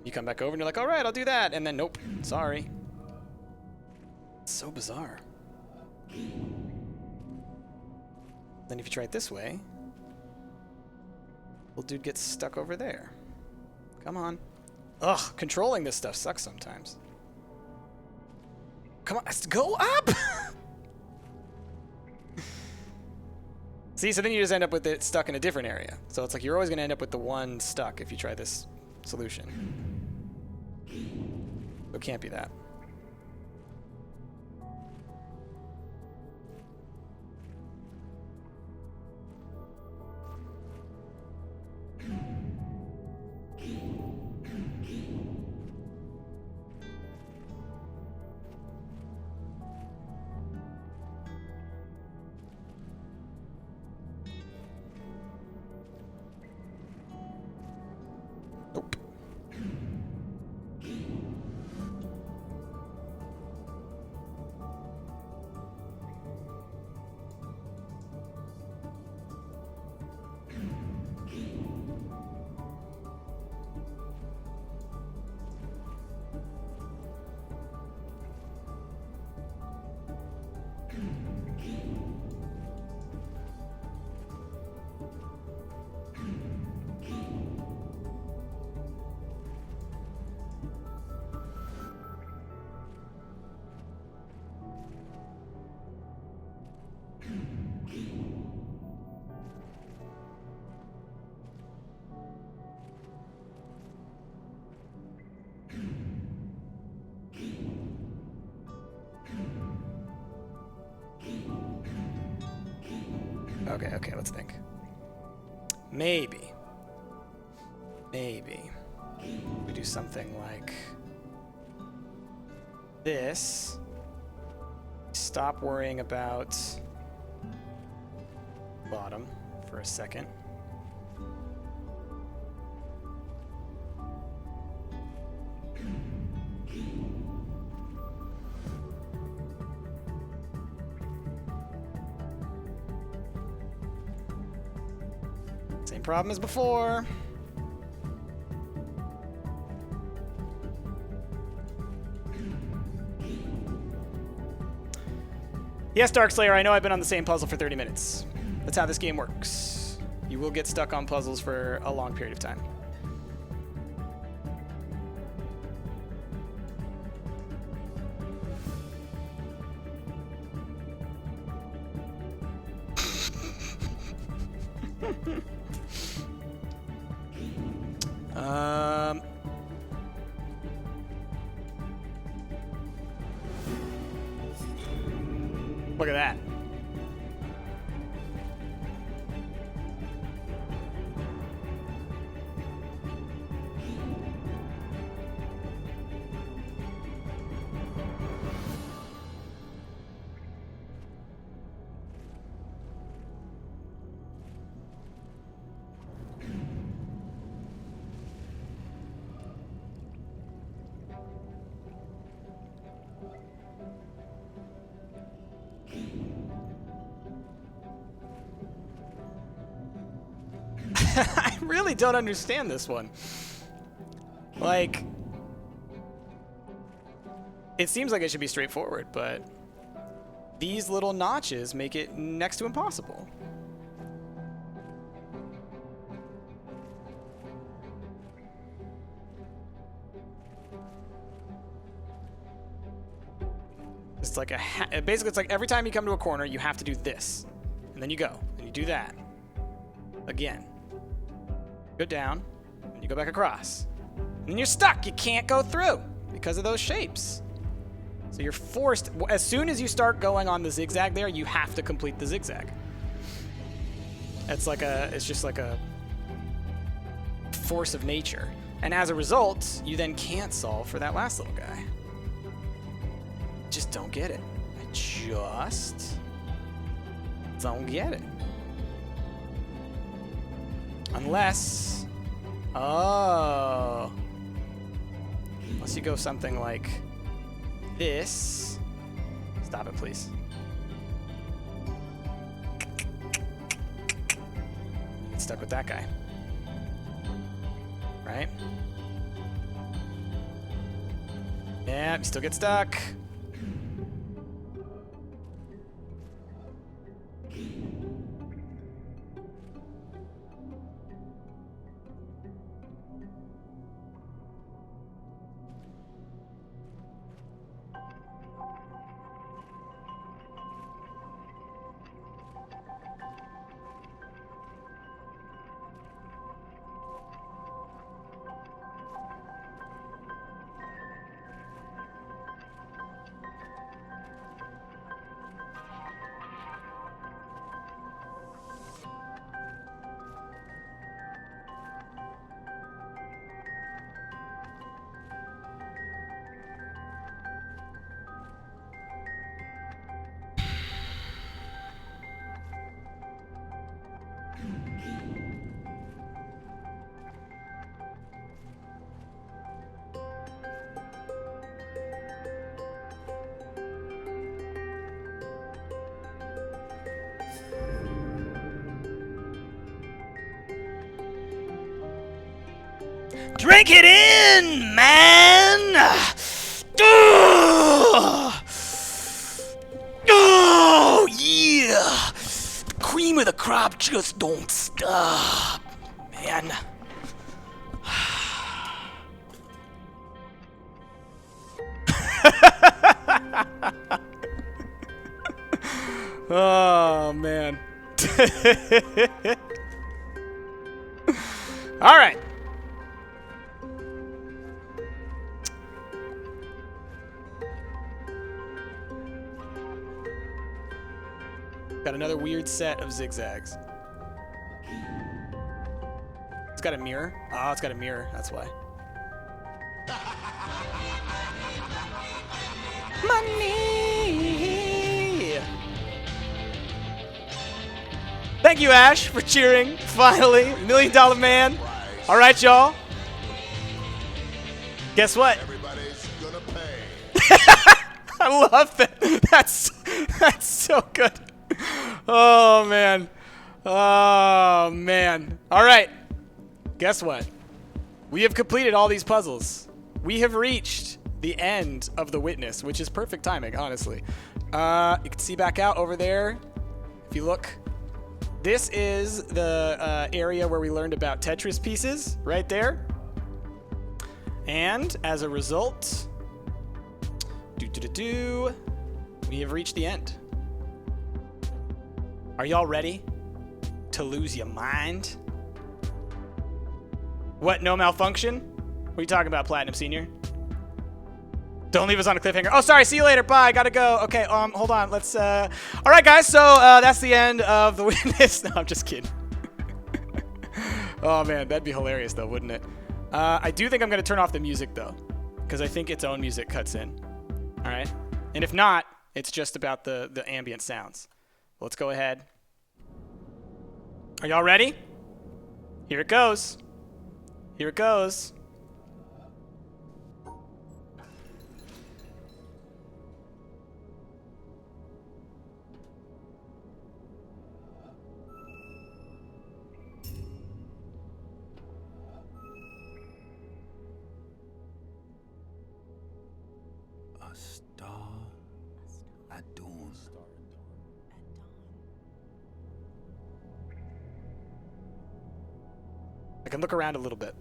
You come back over and you're like, all right, I'll do that, and then nope, sorry. It's so bizarre. Then if you try it this way, little dude gets stuck over there. Come on. Ugh, controlling this stuff sucks sometimes. Come on, go up! See, so then you just end up with it stuck in a different area. So it's like you're always going to end up with the one stuck if you try this solution. So it can't be that. Nope. Okay, let's think. Maybe we do something like this. Stop worrying about bottom for a second. Same problem as before. Yes, Darkslayer, I know I've been on the same puzzle for 30 minutes. That's how this game works. You will get stuck on puzzles for a long period of time. Look at that. I really don't understand this one. Like, it seems like it should be straightforward, but these little notches make it next to impossible. It's like basically it's like every time you come to a corner, you have to do this. And then you go, and you do that. Again. Go down, and you go back across. And then you're stuck. You can't go through because of those shapes. So you're forced, as soon as you start going on the zigzag there, you have to complete the zigzag. It's just like a force of nature. And as a result, you then can't solve for that last little guy. Just don't get it. I just don't get it. Unless, unless you go something like this. Stop it, please. Get stuck with that guy. Right? Yeah, you still get stuck. Drink it in, man! Oh, yeah! The cream of the crop just don't stop, man. Oh, man. All right. Got another weird set of zigzags. It's got a mirror. Oh, it's got a mirror. That's why. Money! Thank you, Ash, for cheering. Finally, $1 Million Man. All right, y'all. Guess what? Everybody's gonna pay. I love that. That's so good. Oh, man. Oh, man. All right. Guess what? We have completed all these puzzles. We have reached the end of the witness, which is perfect timing, honestly. You can see back out over there. If you look, this is the area where we learned about Tetris pieces, right there. And as a result, we have reached the end. Are y'all ready to lose your mind? What, no malfunction? What are you talking about, Platinum Senior? Don't leave us on a cliffhanger. Oh, sorry, see you later, bye, gotta go. Okay, hold on, let's, all right, guys, so that's the end of The Witness. No, I'm just kidding. Oh, man, that'd be hilarious, though, wouldn't it? I do think I'm gonna turn off the music, though, because I think its own music cuts in. All right? And if not, it's just about the ambient sounds. Let's go ahead. Are y'all ready? Here it goes. Here it goes. A star at dawn. I can look around a little bit.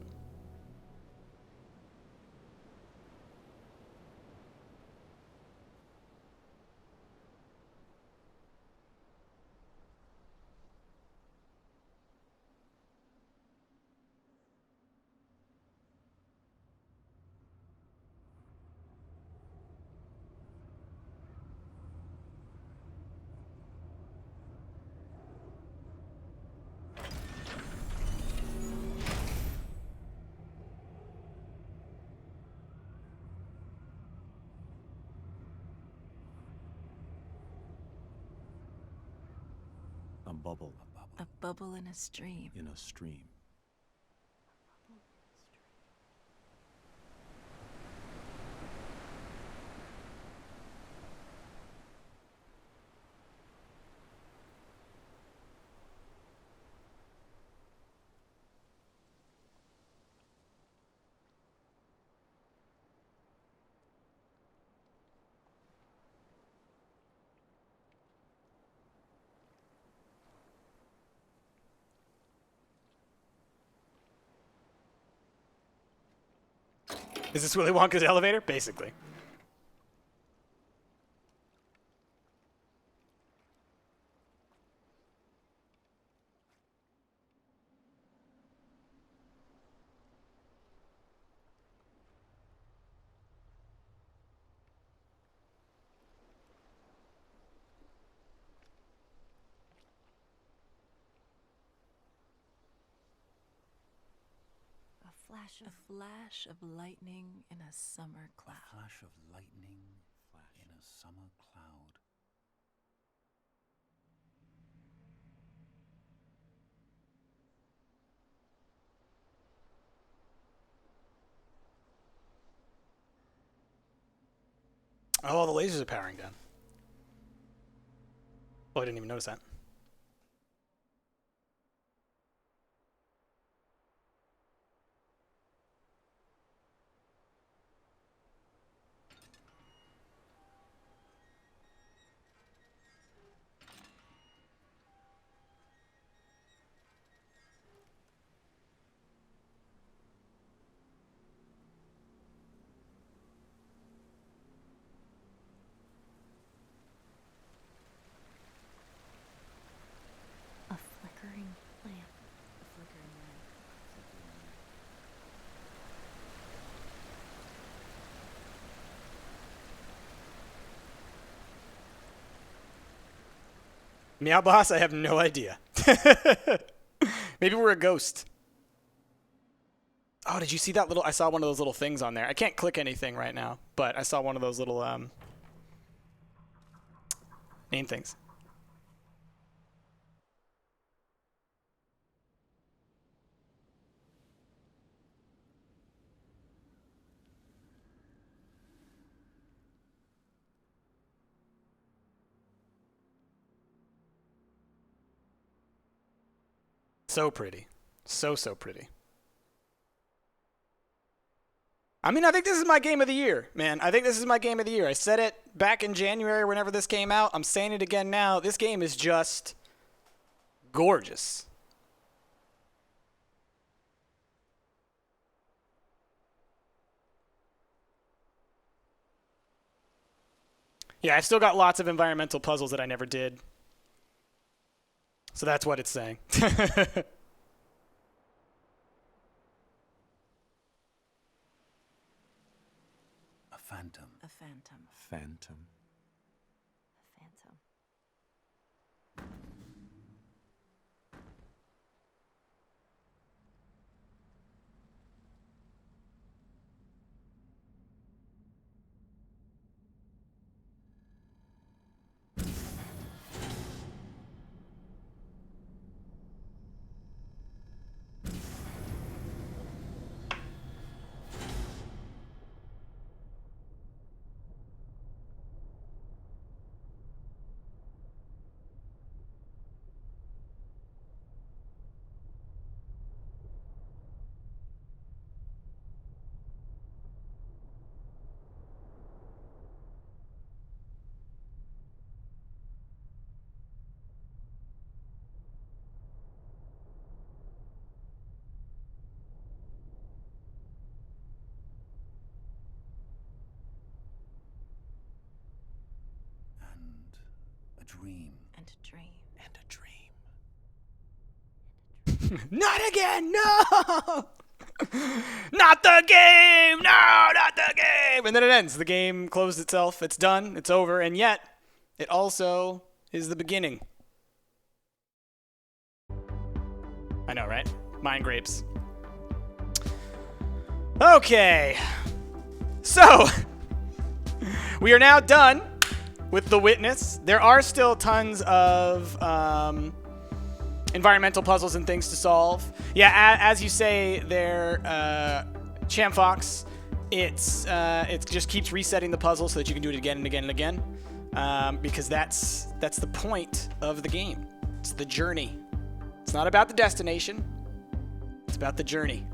A bubble A bubble in a stream. in a stream. Is this Willy Wonka's elevator? Basically. A flash of lightning in a summer cloud. Flash of lightning in a summer cloud. Oh, the lasers are powering down. Oh, I didn't even notice that. Meow Boss, I have no idea. Maybe we're a ghost. Oh, did you see that little... I saw one of those little things on there. I can't click anything right now, but I saw one of those little name things. So pretty. So pretty. I mean, I think this is my game of the year, man. I think this is my game of the year. I said it back in January whenever this came out. I'm saying it again now. This game is just gorgeous. Yeah, I've still got lots of environmental puzzles that I never did. So that's what it's saying. A phantom. A phantom. Phantom. A phantom. And a dream. And a dream. And a dream. Not again! No! Not the game! No, not the game! And then it ends. The game closed itself. It's done. It's over. And yet, it also is the beginning. I know, right? Mind grapes. Okay. So, we are now done with The Witness. There are still tons of environmental puzzles and things to solve. Yeah, as you say there, Champ Fox, it just keeps resetting the puzzle so that you can do it again and again and again, because that's the point of the game. It's the journey. It's not about the destination. It's about the journey.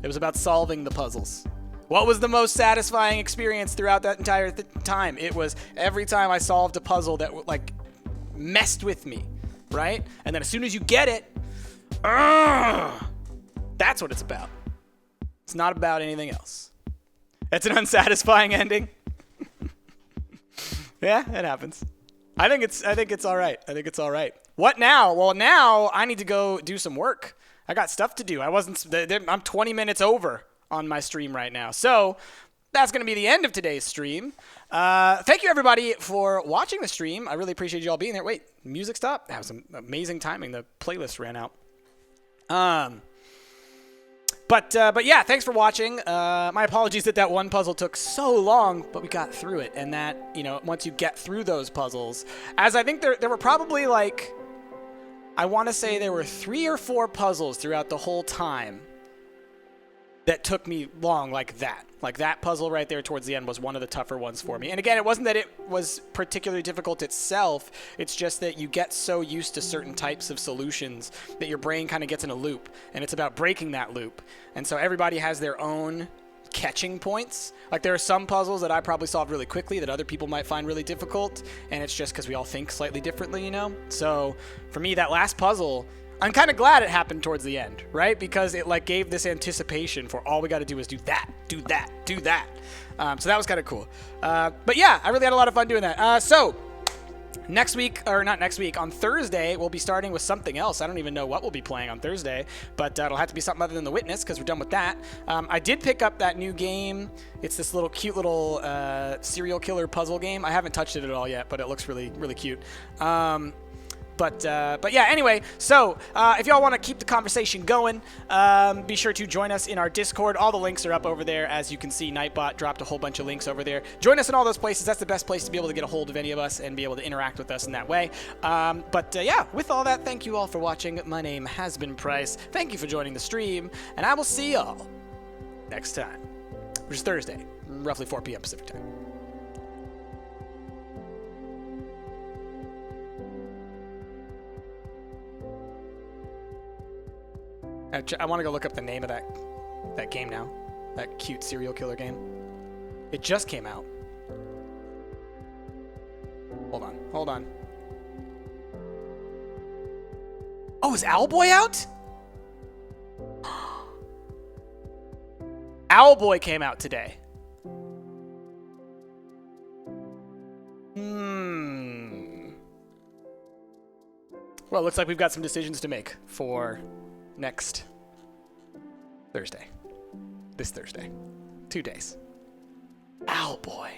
It was about solving the puzzles. What was the most satisfying experience throughout that entire time? It was every time I solved a puzzle that like messed with me, right? And then as soon as you get it, that's what it's about. It's not about anything else. It's an unsatisfying ending. Yeah, it happens. I think it's all right. I think it's all right. What now? Well, now I need to go do some work. I got stuff to do. I'm 20 minutes over on my stream right now. So that's going to be the end of today's stream. Thank you, everybody, for watching the stream. I really appreciate you all being there. Wait, music stopped? That was some amazing timing. The playlist ran out. But yeah, thanks for watching. My apologies that one puzzle took so long, but we got through it. And that, once you get through those puzzles, as I think there were probably like, I want to say there were 3 or 4 puzzles throughout the whole time that took me long like that. Like that puzzle right there towards the end was one of the tougher ones for me. And again, it wasn't that it was particularly difficult itself. It's just that you get so used to certain types of solutions that your brain kind of gets in a loop. And it's about breaking that loop. And so everybody has their own catching points. Like there are some puzzles that I probably solved really quickly that other people might find really difficult. And it's just because we all think slightly differently, So for me, that last puzzle, I'm kind of glad it happened towards the end, right? Because it like gave this anticipation for all we got to do is do that, do that, do that. So that was kind of cool. But yeah, I really had a lot of fun doing that. So next week, or not next week, on Thursday, we'll be starting with something else. I don't even know what we'll be playing on Thursday, but it'll have to be something other than The Witness because we're done with that. I did pick up that new game. It's this little cute little serial killer puzzle game. I haven't touched it at all yet, but it looks really, really cute. But yeah, anyway, so if y'all want to keep the conversation going, be sure to join us in our Discord. All the links are up over there. As you can see, Nightbot dropped a whole bunch of links over there. Join us in all those places. That's the best place to be able to get a hold of any of us and be able to interact with us in that way. But yeah, with all that, thank you all for watching. My name has been Price. Thank you for joining the stream, and I will see y'all next time, which is Thursday, roughly 4 p.m. Pacific time. I want to go look up the name of that game now. That cute serial killer game. It just came out. Hold on. Oh, is Owlboy out? Owlboy came out today. Well, it looks like we've got some decisions to make for next Thursday. This Thursday. 2 days. Owlboy.